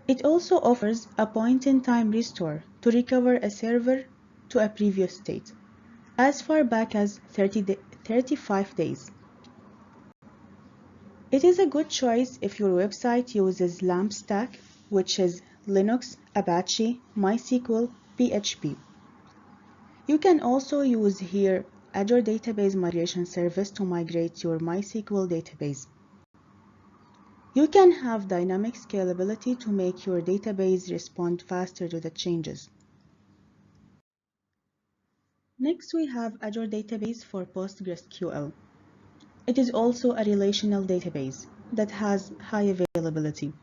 It also offers a point-in-time restore to recover a server to a previous state, as far back as 35 days. It is a good choice if your website uses LAMP stack, which is Linux, Apache, MySQL, PHP. You can also use here Azure Database Migration Service to migrate your MySQL database. You can have dynamic scalability to make your database respond faster to the changes. Next, we have Azure Database for PostgreSQL. It is also a relational database that has high availability.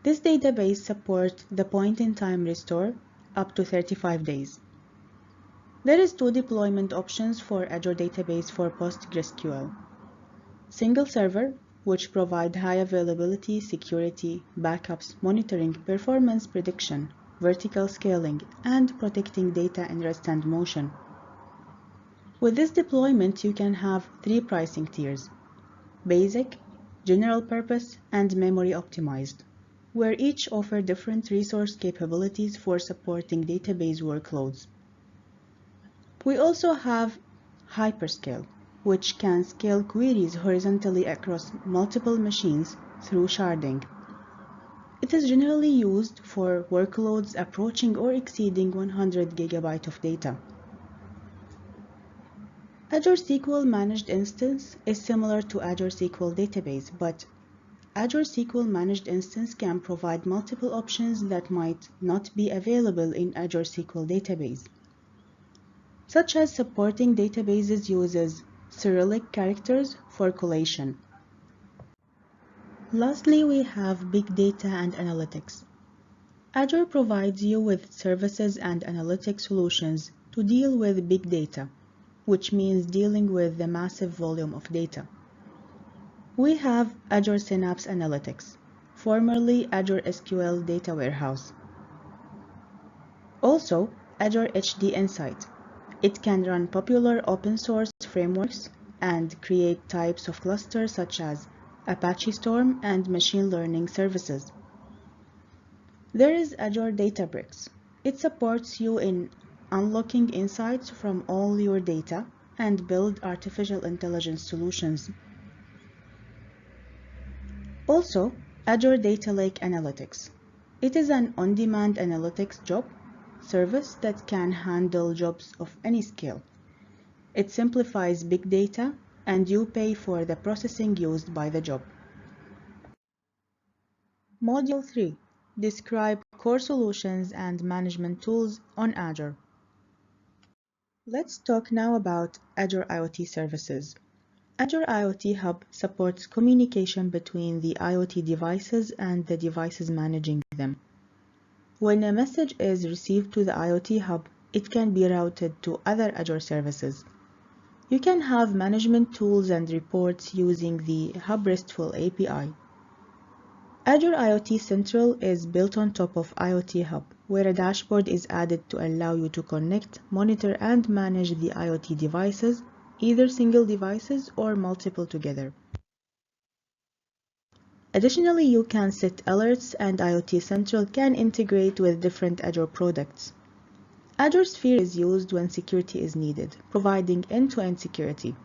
This database supports the point-in-time restore up to 35 days. There is 2 deployment options for Azure Database for PostgreSQL. Single server, which provide high availability, security, backups, monitoring, performance prediction, vertical scaling, and protecting data in rest and motion. With this deployment, you can have 3 pricing tiers: Basic, General Purpose, and Memory Optimized. where each offer different resource capabilities for supporting database workloads. We also have hyperscale, which can scale queries horizontally across multiple machines through sharding. It is generally used for workloads approaching or exceeding 100 GB of data. Azure SQL Managed Instance is similar to Azure SQL Database, but Azure SQL Managed Instance can provide multiple options that might not be available in Azure SQL Database, such as supporting databases uses Cyrillic characters for collation. Lastly, we have Big Data and Analytics. Azure provides you with services and analytic solutions to deal with big data, which means dealing with the massive volume of data. We have Azure Synapse Analytics, formerly Azure SQL Data Warehouse. Also, Azure HD Insight. It can run popular open source frameworks and create types of clusters such as Apache Storm and machine learning services. There is Azure Databricks. It supports you in unlocking insights from all your data and build artificial intelligence solutions. Also, Azure Data Lake Analytics. It is an on-demand analytics job service that can handle jobs of any scale. It simplifies big data, and you pay for the processing used by the job. Module 3. Describe core solutions and management tools on Azure. Let's talk now about Azure IoT services. Azure IoT Hub supports communication between the IoT devices and the devices managing them. When a message is received to the IoT Hub, it can be routed to other Azure services. You can have management tools and reports using the Hub RESTful API. Azure IoT Central is built on top of IoT Hub, where a dashboard is added to allow you to connect, monitor, and manage the IoT devices, either single devices or multiple together. Additionally, you can set alerts, and IoT Central can integrate with different Azure products. Azure Sphere is used when security is needed, providing end-to-end security.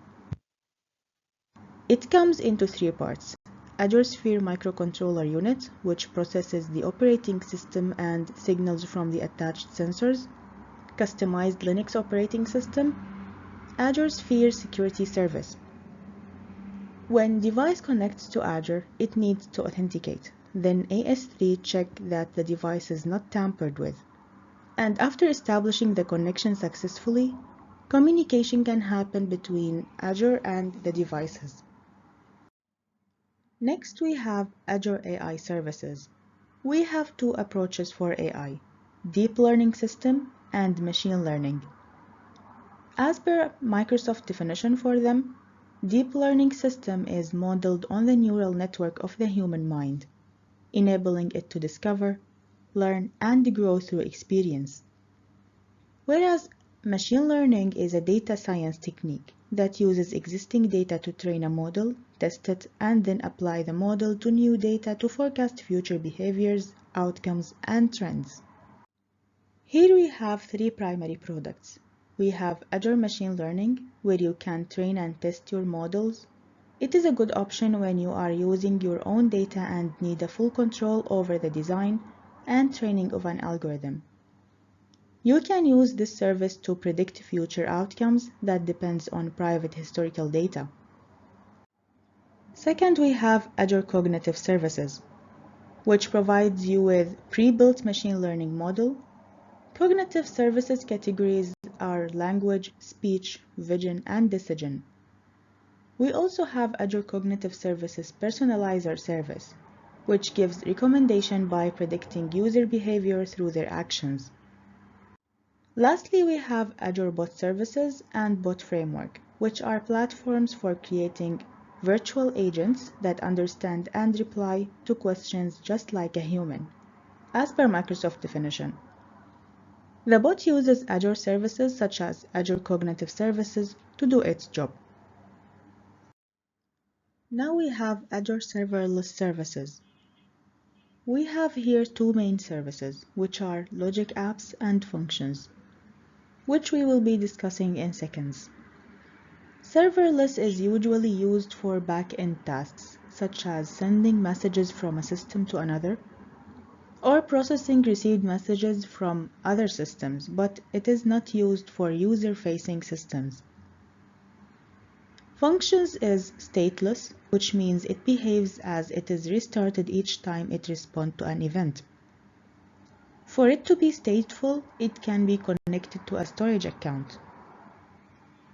It comes into three parts. Azure Sphere Microcontroller Unit, which processes the operating system and signals from the attached sensors. Customized Linux operating system. Azure Sphere Security Service. When device connects to Azure, it needs to authenticate. Then AS3 check that the device is not tampered with. And after establishing the connection successfully, communication can happen between Azure and the devices. Next, we have Azure AI Services. We have two approaches for AI, deep learning system and machine learning. As per Microsoft definition for them, deep learning system is modeled on the neural network of the human mind, enabling it to discover, learn, and grow through experience. Whereas machine learning is a data science technique that uses existing data to train a model, test it, and then apply the model to new data to forecast future behaviors, outcomes, and trends. Here we have three primary products. We have Azure Machine Learning, where you can train and test your models. It is a good option when you are using your own data and need a full control over the design and training of an algorithm. You can use this service to predict future outcomes that depends on private historical data. Second, we have Azure Cognitive Services, which provides you with pre-built machine learning model. Cognitive services categories are language, speech, vision, and decision. We also have Azure Cognitive Services Personalizer Service, which gives recommendation by predicting user behavior through their actions. Lastly, we have Azure Bot Services and Bot Framework, which are platforms for creating virtual agents that understand and reply to questions just like a human, as per Microsoft definition. The bot uses Azure services such as Azure Cognitive Services to do its job. Now we have Azure Serverless Services. We have here two main services, which are logic apps and functions, which we will be discussing in seconds. Serverless is usually used for back-end tasks, such as sending messages from a system to another, or processing received messages from other systems, but it is not used for user-facing systems. Functions is stateless, which means it behaves as it is restarted each time it responds to an event. For it to be stateful, it can be connected to a storage account.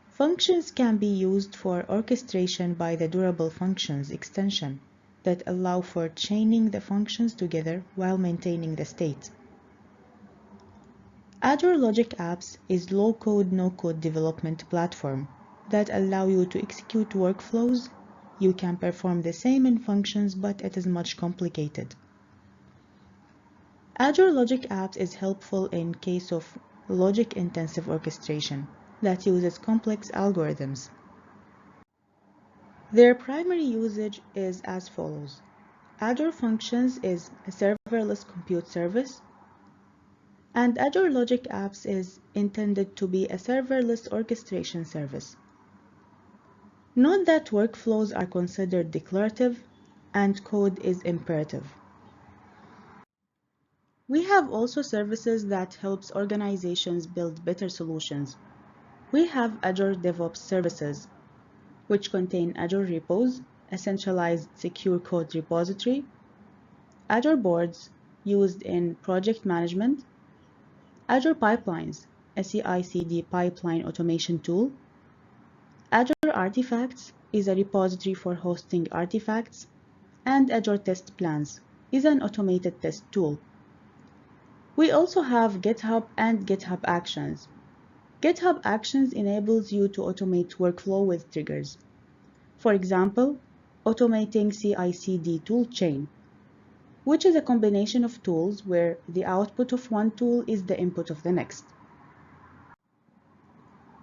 Functions can be used for orchestration by the durable functions extension that allow for chaining the functions together while maintaining the state. Azure Logic Apps is low-code, no-code development platform that allow you to execute workflows. You can perform the same in functions, but it is much complicated. Azure Logic Apps is helpful in case of logic-intensive orchestration that uses complex algorithms. Their primary usage is as follows. Azure Functions is a serverless compute service, and Azure Logic Apps is intended to be a serverless orchestration service. Note that workflows are considered declarative and code is imperative. We have also services that helps organizations build better solutions. We have Azure DevOps services, which contain Azure repos, a centralized secure code repository, Azure boards used in project management, Azure pipelines, a CI/CD pipeline automation tool, Azure Artifacts is a repository for hosting artifacts, and Azure Test Plans is an automated test tool. We also have GitHub and GitHub Actions. GitHub Actions enables you to automate workflow with triggers. For example, automating CI/CD toolchain, which is a combination of tools where the output of one tool is the input of the next.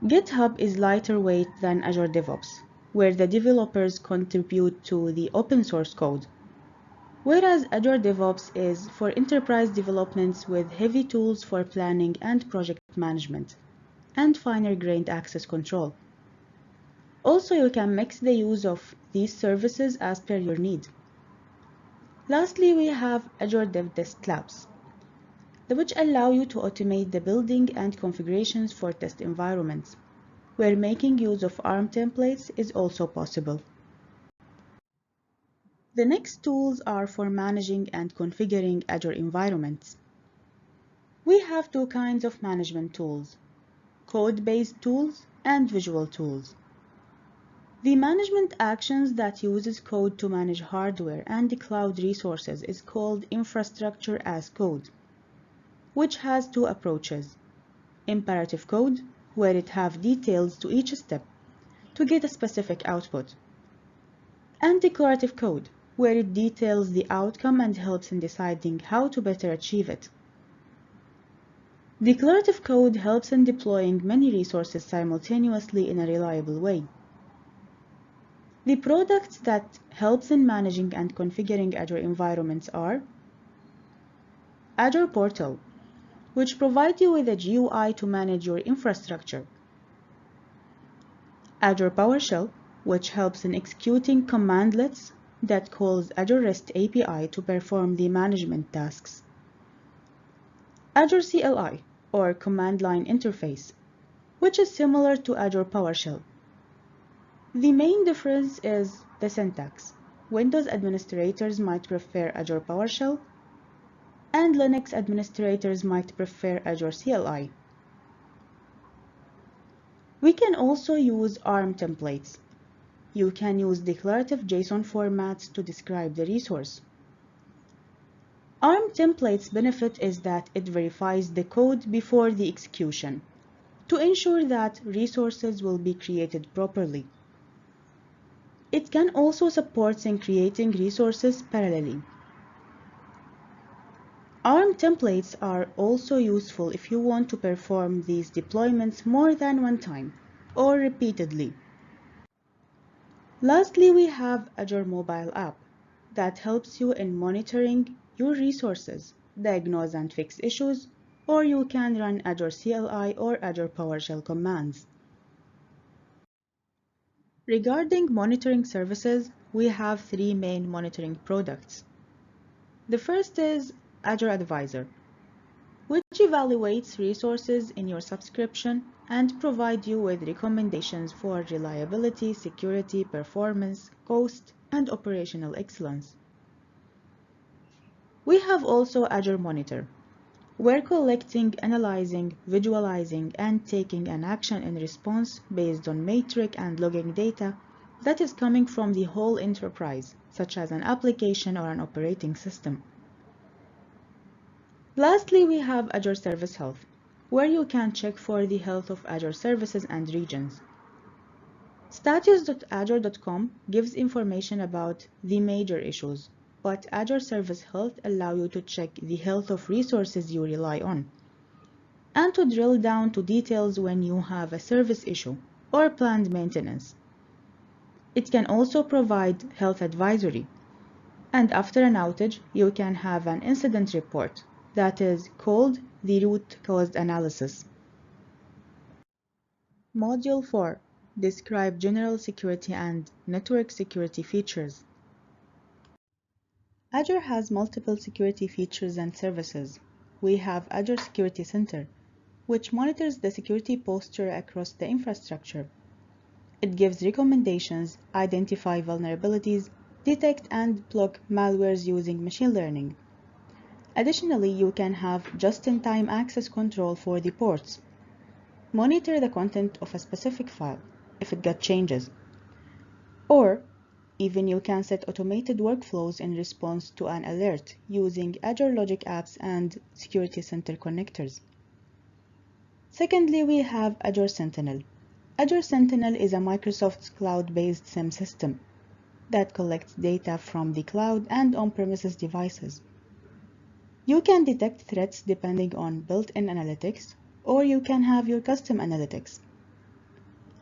GitHub is lighter weight than Azure DevOps, where the developers contribute to the open source code, whereas Azure DevOps is for enterprise developments with heavy tools for planning and project management, and finer-grained access control. Also, you can mix the use of these services as per your need. Lastly, we have Azure Dev Test Labs, which allow you to automate the building and configurations for test environments, where making use of ARM templates is also possible. The next tools are for managing and configuring Azure environments. We have two kinds of management tools, code-based tools and visual tools. The management actions that uses code to manage hardware and the cloud resources is called infrastructure as code, which has two approaches. Imperative code, where it have details to each step to get a specific output, and declarative code, where it details the outcome and helps in deciding how to better achieve it. Declarative code helps in deploying many resources simultaneously in a reliable way. The products that helps in managing and configuring Azure environments are Azure Portal, which provides you with a GUI to manage your infrastructure. Azure PowerShell, which helps in executing commandlets that calls Azure REST API to perform the management tasks. Azure CLI, or Command Line Interface, which is similar to Azure PowerShell. The main difference is the syntax. Windows administrators might prefer Azure PowerShell, and Linux administrators might prefer Azure CLI. We can also use ARM templates. You can use declarative JSON formats to describe the resource. ARM templates' benefit is that it verifies the code before the execution to ensure that resources will be created properly. It can also support in creating resources parallelly. ARM templates are also useful if you want to perform these deployments more than one time or repeatedly. Lastly, we have Azure Mobile App that helps you in monitoring your resources, diagnose and fix issues, or you can run Azure CLI or Azure PowerShell commands. Regarding monitoring services, we have three main monitoring products. The first is Azure Advisor, which evaluates resources in your subscription and provides you with recommendations for reliability, security, performance, cost, and operational excellence. We have also Azure Monitor. We're collecting, analyzing, visualizing, and taking an action in response based on metric and logging data that is coming from the whole enterprise, such as an application or an operating system. Lastly, we have Azure Service Health, where you can check for the health of Azure services and regions. Status.azure.com gives information about the major issues, but Azure Service Health allows you to check the health of resources you rely on, and to drill down to details when you have a service issue or planned maintenance. It can also provide health advisory, and after an outage, you can have an incident report that is called the root cause analysis. Module 4. Describe general security and network security features. Azure has multiple security features and services. We have Azure Security Center, which monitors the security posture across the infrastructure. It gives recommendations, identify vulnerabilities, detect and block malwares using machine learning. Additionally, you can have just-in-time access control for the ports. Monitor the content of a specific file if it got changes. Or even you can set automated workflows in response to an alert using Azure Logic Apps and Security Center connectors. Secondly, we have Azure Sentinel. Azure Sentinel is a Microsoft's cloud-based SIEM system that collects data from the cloud and on-premises devices. You can detect threats depending on built-in analytics, or you can have your custom analytics.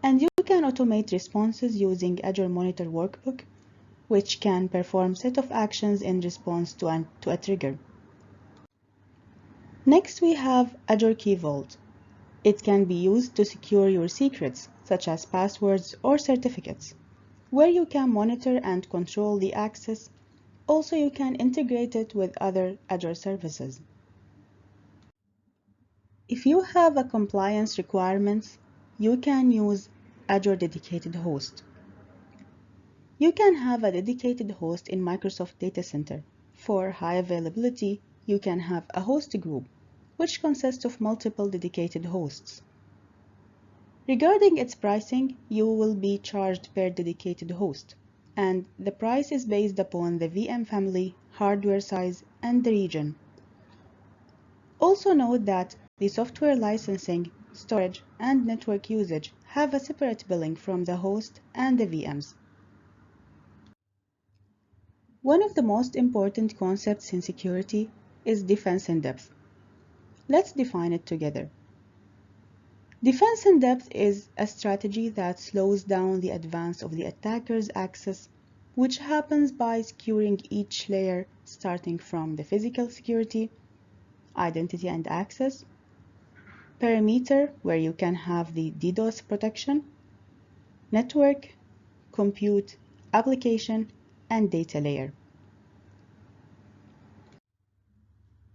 And you can automate responses using Azure Monitor Workbook, which can perform a set of actions in response to a trigger. Next, we have Azure Key Vault. It can be used to secure your secrets, such as passwords or certificates, where you can monitor and control the access. Also, you can integrate it with other Azure services. If you have a compliance requirements, you can use Azure Dedicated Host. You can have a dedicated host in Microsoft Data Center. For high availability, you can have a host group, which consists of multiple dedicated hosts. Regarding its pricing, you will be charged per dedicated host, and the price is based upon the VM family, hardware size, and the region. Also note that the software licensing, storage, and network usage have a separate billing from the host and the VMs. One of the most important concepts in security is defense in depth. Let's define it together. Defense in depth is a strategy that slows down the advance of the attacker's access, which happens by securing each layer starting from the physical security, identity and access, perimeter, where you can have the DDoS protection, network, compute, application, and data layer.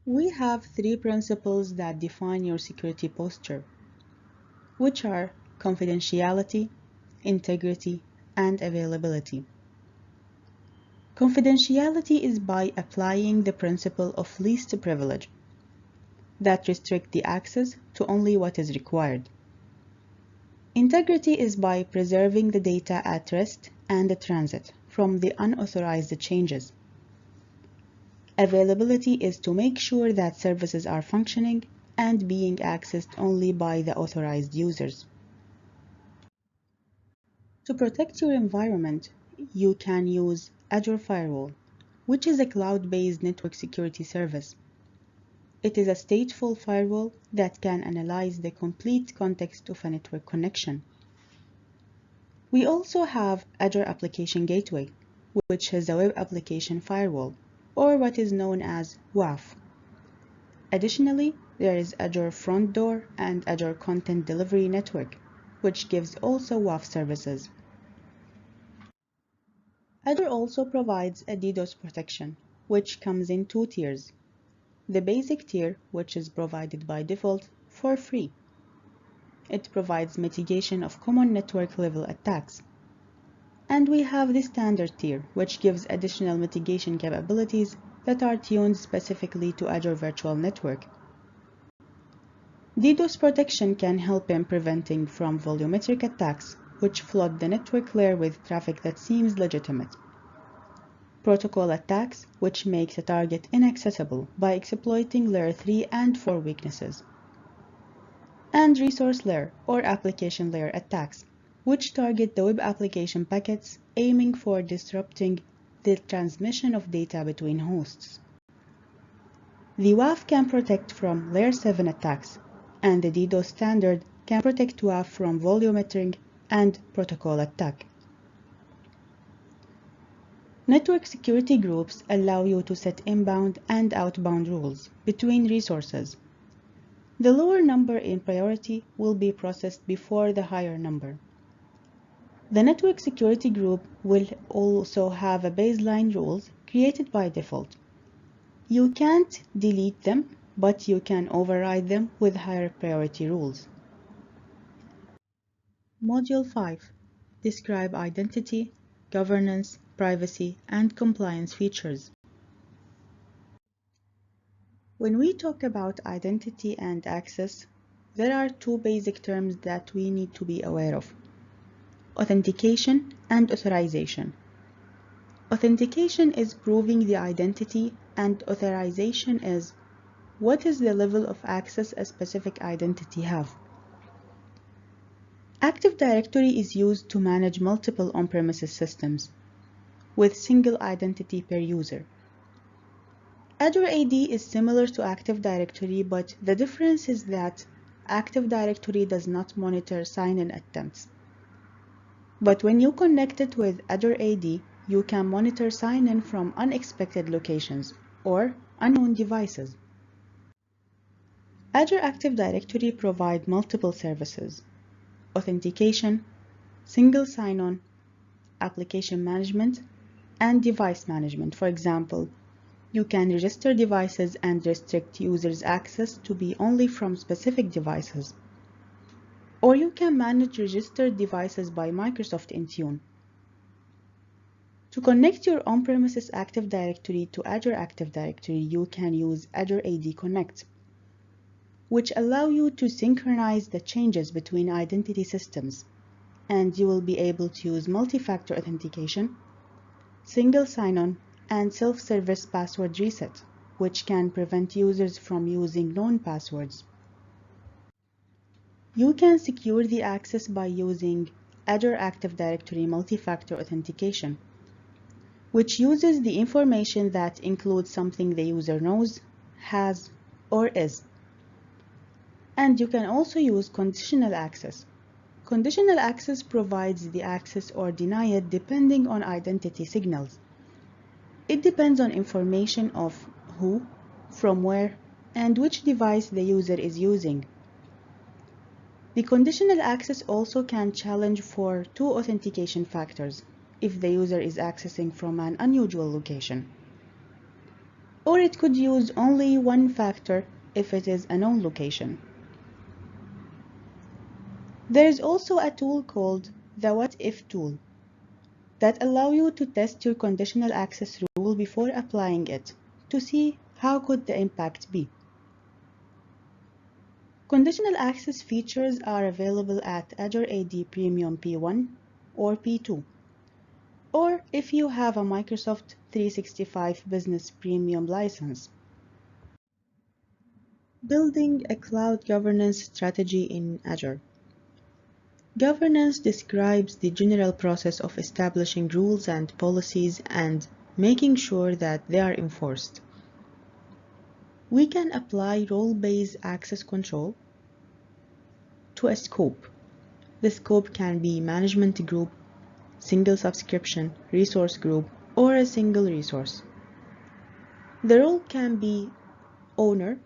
We have three principles that define your security posture, which are confidentiality, integrity, and availability. Confidentiality is by applying the principle of least privilege that restricts the access to only what is required. Integrity is by preserving the data at rest and the transit from the unauthorized changes. Availability is to make sure that services are functioning and being accessed only by the authorized users. To protect your environment, you can use Azure Firewall, which is a cloud-based network security service. It is a stateful firewall that can analyze the complete context of a network connection. We also have Azure Application Gateway, which is a web application firewall, or what is known as WAF. Additionally, there is Azure Front Door and Azure Content Delivery Network, which gives also WAF services. Azure also provides a DDoS protection, which comes in two tiers. The basic tier, which is provided by default for free. It provides mitigation of common network level attacks. And we have the standard tier, which gives additional mitigation capabilities that are tuned specifically to Azure Virtual Network. DDoS protection can help in preventing from volumetric attacks, which flood the network layer with traffic that seems legitimate. Protocol attacks, which makes a target inaccessible by exploiting layer 3 and 4 weaknesses. And resource layer or application layer attacks, which target the web application packets, aiming for disrupting the transmission of data between hosts. The WAF can protect from layer 7 attacks, and the DDoS standard can protect WAF from volumetric and protocol attack. Network security groups allow you to set inbound and outbound rules between resources. The lower number in priority will be processed before the higher number. The network security group will also have a baseline rules created by default. You can't delete them, but you can override them with higher priority rules. Module 5. Describe identity, governance, privacy, and compliance features. When we talk about identity and access, there are two basic terms that we need to be aware of: authentication and authorization. Authentication is proving the identity, and authorization is what is the level of access a specific identity have. Active Directory is used to manage multiple on-premises systems with single identity per user. Azure AD is similar to Active Directory, but the difference is that Active Directory does not monitor sign-in attempts. But when you connect it with Azure AD, you can monitor sign-in from unexpected locations or unknown devices. Azure Active Directory provides multiple services: authentication, single sign-on, application management, and device management. For example, you can register devices and restrict users' access to be only from specific devices. Or you can manage registered devices by Microsoft Intune. To connect your on-premises Active Directory to Azure Active Directory, you can use Azure AD Connect, which allow you to synchronize the changes between identity systems, and you will be able to use multi-factor authentication, single sign-on, and self-service password reset, which can prevent users from using known passwords. You can secure the access by using Azure Active Directory multi-factor authentication, which uses the information that includes something the user knows, has, or is. And you can also use conditional access. Conditional access provides the access or deny it depending on identity signals. It depends on information of who, from where, and which device the user is using. The conditional access also can challenge for two authentication factors if the user is accessing from an unusual location. Or it could use only one factor if it is a known location. There is also a tool called the What If tool that allows you to test your conditional access rule before applying it to see how could the impact be. Conditional access features are available at Azure AD Premium P1 or P2, or if you have a Microsoft 365 Business Premium license. Building a cloud governance strategy in Azure. Governance describes the general process of establishing rules and policies and making sure that they are enforced. We can apply role-based access control to a scope. The scope can be management group, single subscription, resource group, or a single resource. The role can be owner,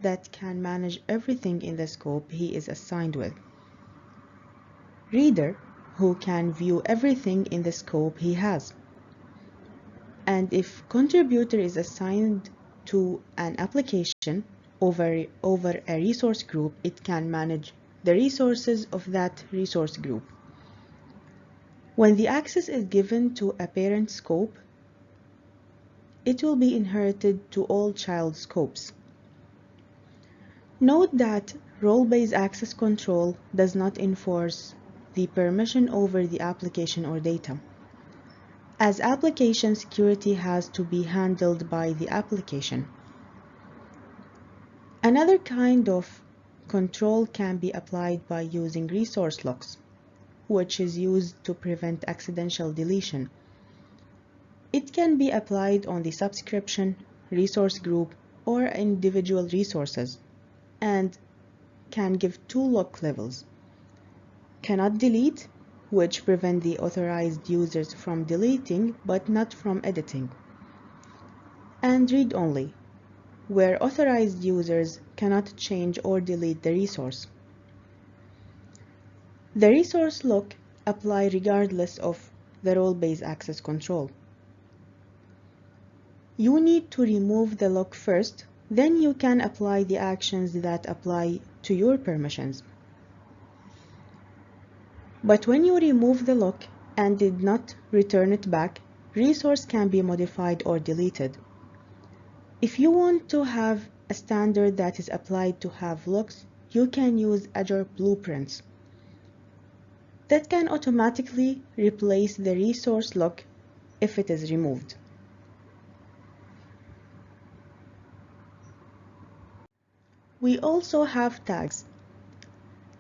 that can manage everything in the scope he is assigned with. Reader, who can view everything in the scope he has. And if contributor is assigned to an application over a resource group, it can manage the resources of that resource group. When the access is given to a parent scope, it will be inherited to all child scopes. Note that role-based access control does not enforce the permission over the application or data, as application security has to be handled by the application. Another kind of control can be applied by using resource locks, which is used to prevent accidental deletion. It can be applied on the subscription, resource group, or individual resources, and can give two lock levels. Cannot delete, which prevent the authorized users from deleting but not from editing. And read only, where authorized users cannot change or delete the resource. The resource lock applies regardless of the role-based access control. You need to remove the lock first, then you can apply the actions that apply to your permissions. But when you remove the lock and did not return it back, resource can be modified or deleted. If you want to have a standard that is applied to have locks, you can use Azure blueprints that can automatically replace the resource lock if it is removed. We also have tags.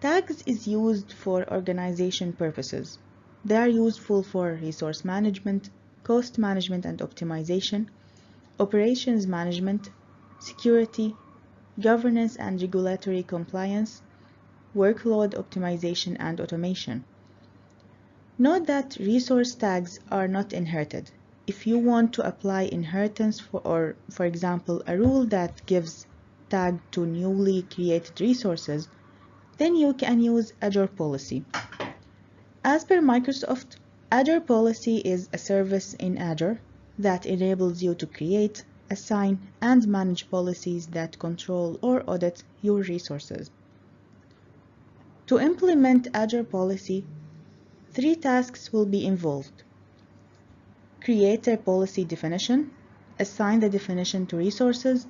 Tags is used for organization purposes. They are useful for resource management, cost management and optimization, operations management, security, governance and regulatory compliance, workload optimization and automation. Note that resource tags are not inherited. If you want to apply inheritance for example, a rule that gives tag to newly created resources, then you can use Azure Policy. As per Microsoft, Azure Policy is a service in Azure that enables you to create, assign, and manage policies that control or audit your resources. To implement Azure Policy, 3 tasks will be involved. Create a policy definition, assign the definition to resources,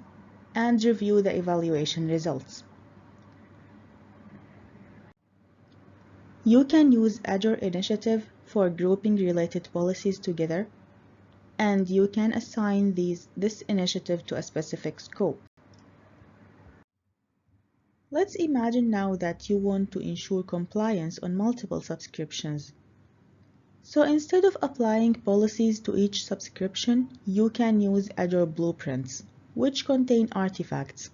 and review the evaluation results. You can use Azure Initiative for grouping related policies together, and you can assign this initiative to a specific scope. Let's imagine now that you want to ensure compliance on multiple subscriptions. So instead of applying policies to each subscription, you can use Azure Blueprints, which contain artifacts.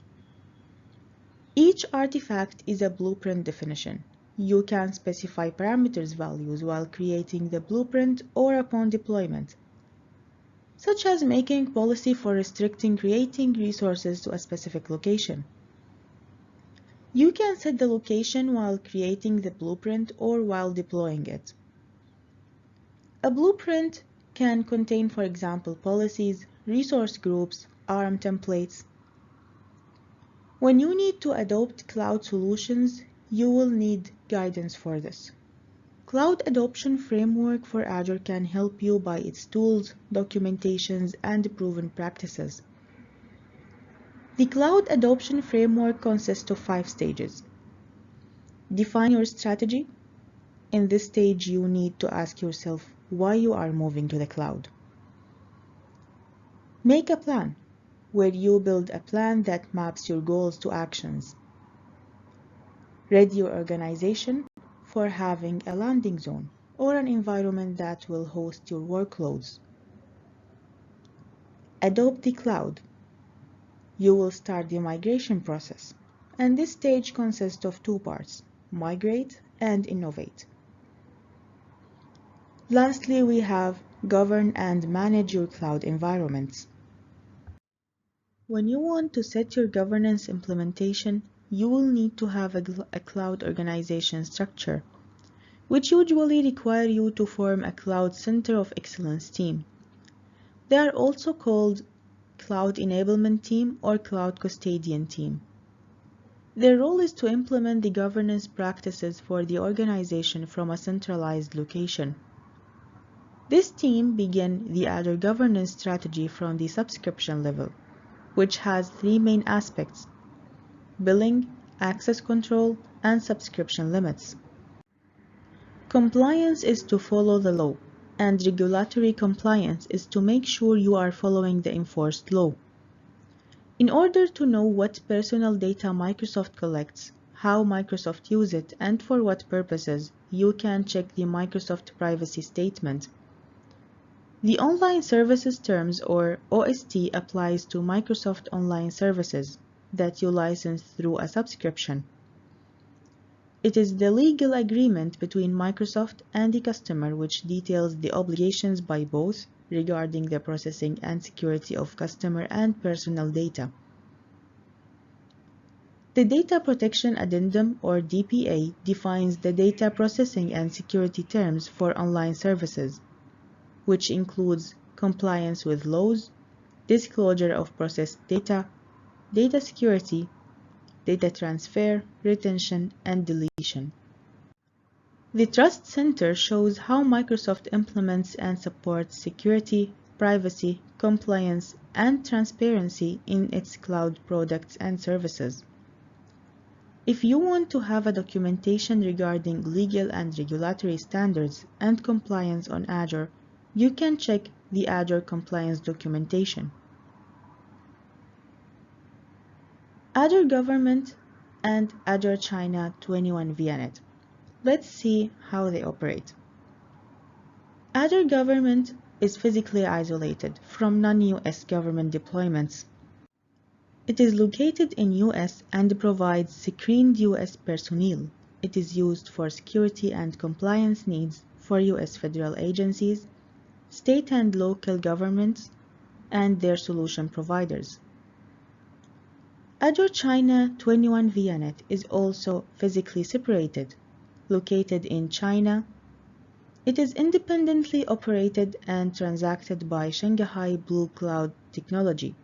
Each artifact is a blueprint definition. You can specify parameters values while creating the blueprint or upon deployment, such as making policy for restricting creating resources to a specific location. You can set the location while creating the blueprint or while deploying it. A blueprint can contain, for example, policies, resource groups, ARM templates. When you need to adopt cloud solutions, you will need guidance for this. Cloud Adoption Framework for Azure can help you by its tools, documentations, and proven practices. The Cloud Adoption Framework consists of 5 stages. Define your strategy. In this stage, you need to ask yourself why you are moving to the cloud. Make a plan, where you build a plan that maps your goals to actions. Ready your organization for having a landing zone or an environment that will host your workloads. Adopt the cloud. You will start the migration process, and this stage consists of 2 parts: migrate and innovate. Lastly, we have govern and manage your cloud environments. When you want to set your governance implementation, you will need to have a cloud organization structure, which usually require you to form a Cloud Center of Excellence team. They are also called Cloud Enablement Team or Cloud Custodian Team. Their role is to implement the governance practices for the organization from a centralized location. This team begins the Azure governance strategy from the subscription level, which has three main aspects: billing, access control, and subscription limits. Compliance is to follow the law, and regulatory compliance is to make sure you are following the enforced law. In order to know what personal data Microsoft collects, how Microsoft uses it, and for what purposes, you can check the Microsoft Privacy Statement. The Online Services Terms, or OST, applies to Microsoft Online Services that you license through a subscription. It is the legal agreement between Microsoft and the customer which details the obligations by both regarding the processing and security of customer and personal data. The Data Protection Addendum, or DPA, defines the data processing and security terms for online services, which includes compliance with laws, disclosure of processed data, data security, data transfer, retention, and deletion. The Trust Center shows how Microsoft implements and supports security, privacy, compliance, and transparency in its cloud products and services. If you want to have a documentation regarding legal and regulatory standards and compliance on Azure, you can check the Azure Compliance Documentation. Azure Government and Azure China 21 VNet. Let's see how they operate. Azure Government is physically isolated from non-US government deployments. It is located in US and provides screened US personnel. It is used for security and compliance needs for US federal agencies, state and local governments, and their solution providers. Azure China 21 VNet is also physically separated, located in China. It is independently operated and transacted by Shanghai Blue Cloud Technology,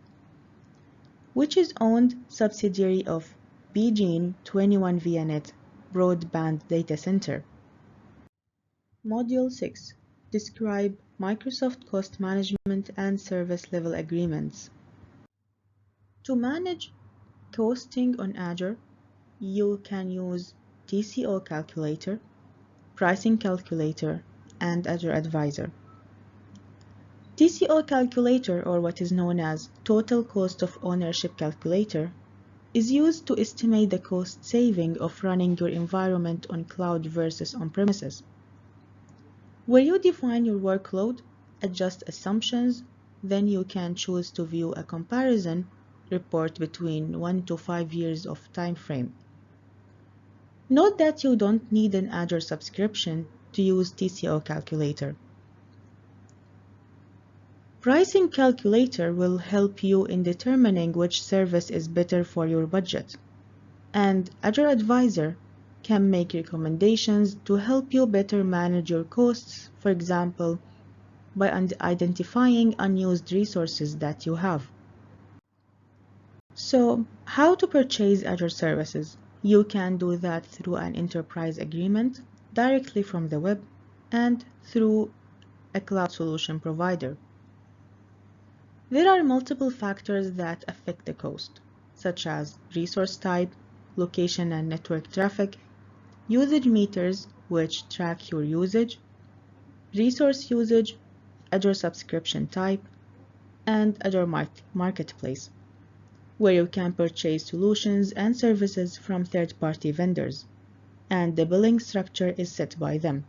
which is owned subsidiary of Beijing 21 VNet Broadband Data Center. Module 6. Describe Microsoft Cost Management and Service Level Agreements. To manage costing on Azure, you can use TCO Calculator, Pricing Calculator, and Azure Advisor. TCO Calculator, or what is known as Total Cost of Ownership Calculator, is used to estimate the cost saving of running your environment on cloud versus on-premises, where you define your workload, adjust assumptions, then you can choose to view a comparison report between 1 to 5 years of time frame. Note that you don't need an Azure subscription to use TCO Calculator. Pricing Calculator will help you in determining which service is better for your budget, and Azure Advisor can make recommendations to help you better manage your costs, for example, by identifying unused resources that you have. So, how to purchase Azure services? You can do that through an enterprise agreement, directly from the web, and through a cloud solution provider. There are multiple factors that affect the cost, such as resource type, location and network traffic, usage meters, which track your usage, resource usage, Azure subscription type, and Azure Marketplace, where you can purchase solutions and services from third-party vendors, and the billing structure is set by them.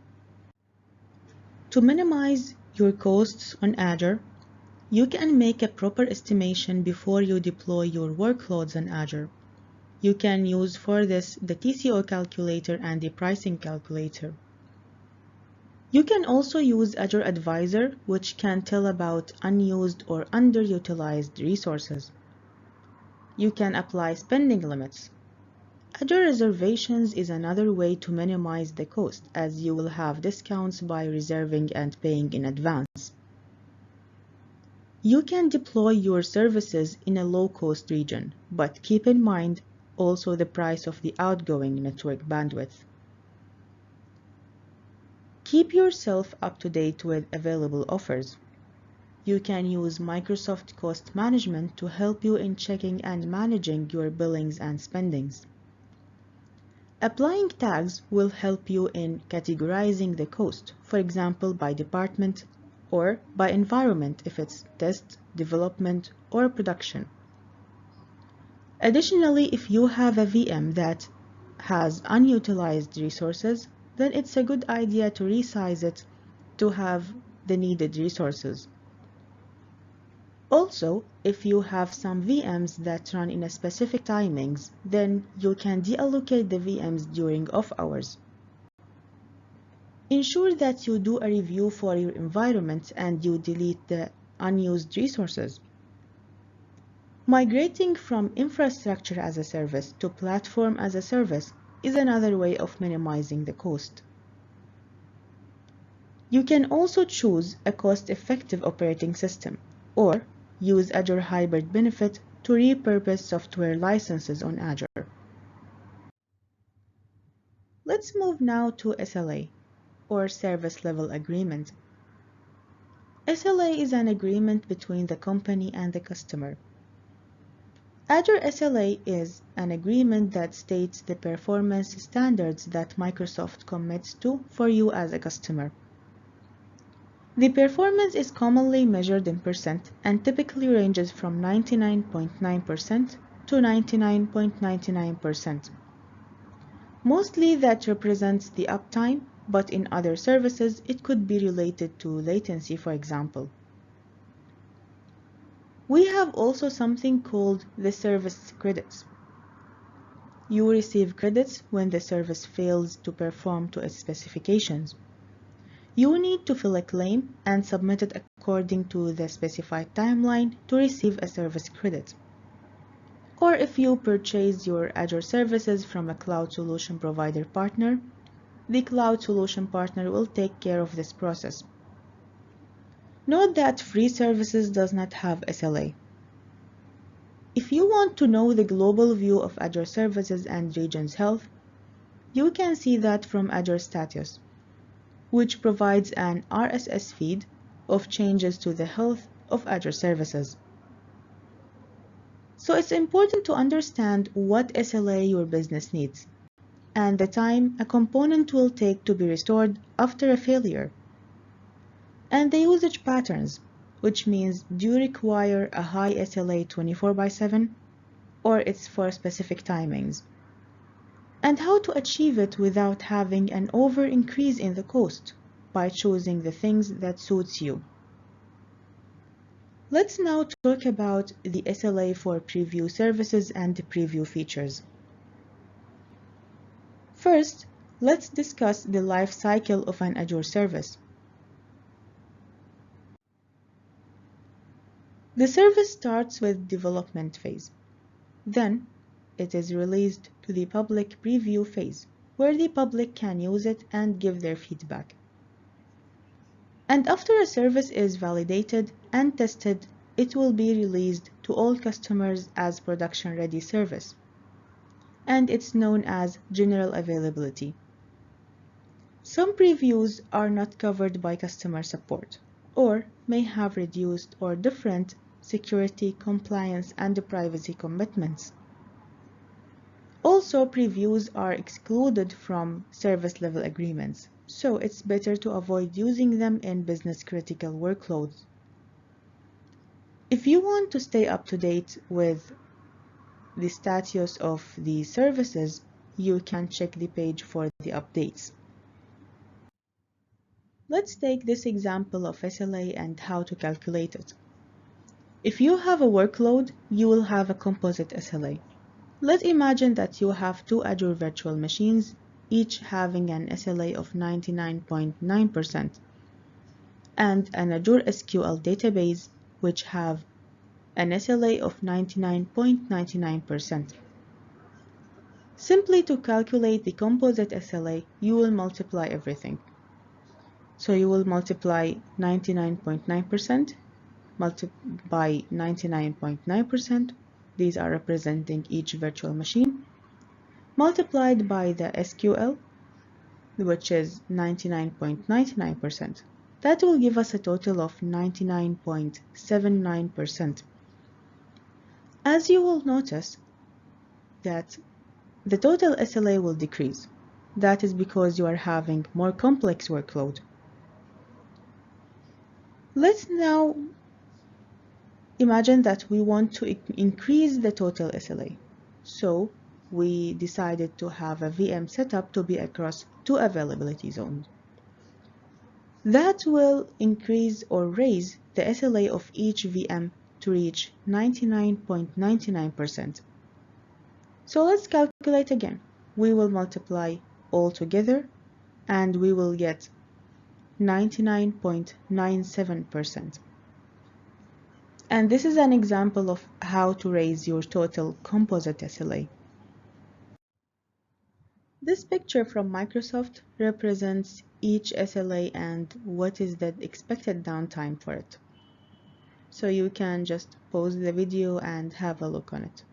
To minimize your costs on Azure, you can make a proper estimation before you deploy your workloads on Azure. You can use for this the TCO calculator and the pricing calculator. You can also use Azure Advisor, which can tell about unused or underutilized resources. You can apply spending limits. Azure Reservations is another way to minimize the cost, as you will have discounts by reserving and paying in advance. You can deploy your services in a low-cost region, but keep in mind also the price of the outgoing network bandwidth. Keep yourself up to date with available offers. You can use Microsoft Cost Management to help you in checking and managing your billings and spendings. Applying tags will help you in categorizing the cost, for example by department or by environment if it's test, development, or production. Additionally, if you have a VM that has unutilized resources, then it's a good idea to resize it to have the needed resources. Also, if you have some VMs that run in a specific timings, then you can deallocate the VMs during off hours. Ensure that you do a review for your environment and you delete the unused resources. Migrating from infrastructure as a service to platform as a service is another way of minimizing the cost. You can also choose a cost-effective operating system or use Azure Hybrid Benefit to repurpose software licenses on Azure. Let's move now to SLA, or Service Level Agreement. SLA is an agreement between the company and the customer. Azure SLA is an agreement that states the performance standards that Microsoft commits to for you as a customer. The performance is commonly measured in percent and typically ranges from 99.9% to 99.99%. Mostly that represents the uptime, but in other services it could be related to latency, for example. We have also something called the service credits. You receive credits when the service fails to perform to its specifications. You need to fill a claim and submit it according to the specified timeline to receive a service credit. Or if you purchase your Azure services from a cloud solution provider partner, the cloud solution partner will take care of this process. Note that free services does not have SLA. If you want to know the global view of Azure services and regions health, you can see that from Azure Status, which provides an RSS feed of changes to the health of Azure services. So it's important to understand what SLA your business needs and the time a component will take to be restored after a failure, and the usage patterns, which means do you require a high SLA 24/7 or it's for specific timings, and how to achieve it without having an over increase in the cost by choosing the things that suits you. Let's now talk about the SLA for preview services and the preview features. First, let's discuss the life cycle of an Azure service. The service starts with development phase. Then, it is released to the public preview phase, where the public can use it and give their feedback. And after a service is validated and tested, it will be released to all customers as production-ready service, and it's known as general availability. Some previews are not covered by customer support, or may have reduced or different security, compliance, and privacy commitments. Also, previews are excluded from service level agreements, so it's better to avoid using them in business-critical workloads. If you want to stay up to date with the status of the services, you can check the page for the updates. Let's take this example of SLA and how to calculate it. If you have a workload, you will have a composite SLA. Let's imagine that you have two Azure virtual machines, each having an SLA of 99.9%, and an Azure SQL database, which have an SLA of 99.99%. Simply to calculate the composite SLA, you will multiply everything. So you will multiply 99.9% by 99.9%. These are representing each virtual machine, multiplied by the SQL, which is 99.99%. That will give us a total of 99.79%. As you will notice that the total SLA will decrease. That is because you are having more complex workload. Let's now imagine that we want to increase the total SLA. So we decided to have a VM setup to be across 2 availability zones. That will increase or raise the SLA of each VM to reach 99.99%. So let's calculate again. We will multiply all together and we will get 99.97%. And this is an example of how to raise your total composite SLA. This picture from Microsoft represents each SLA and what is the expected downtime for it. So you can just pause the video and have a look on it.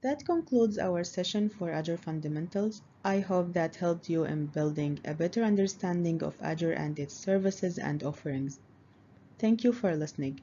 That concludes our session for Azure Fundamentals. I hope that helped you in building a better understanding of Azure and its services and offerings. Thank you for listening.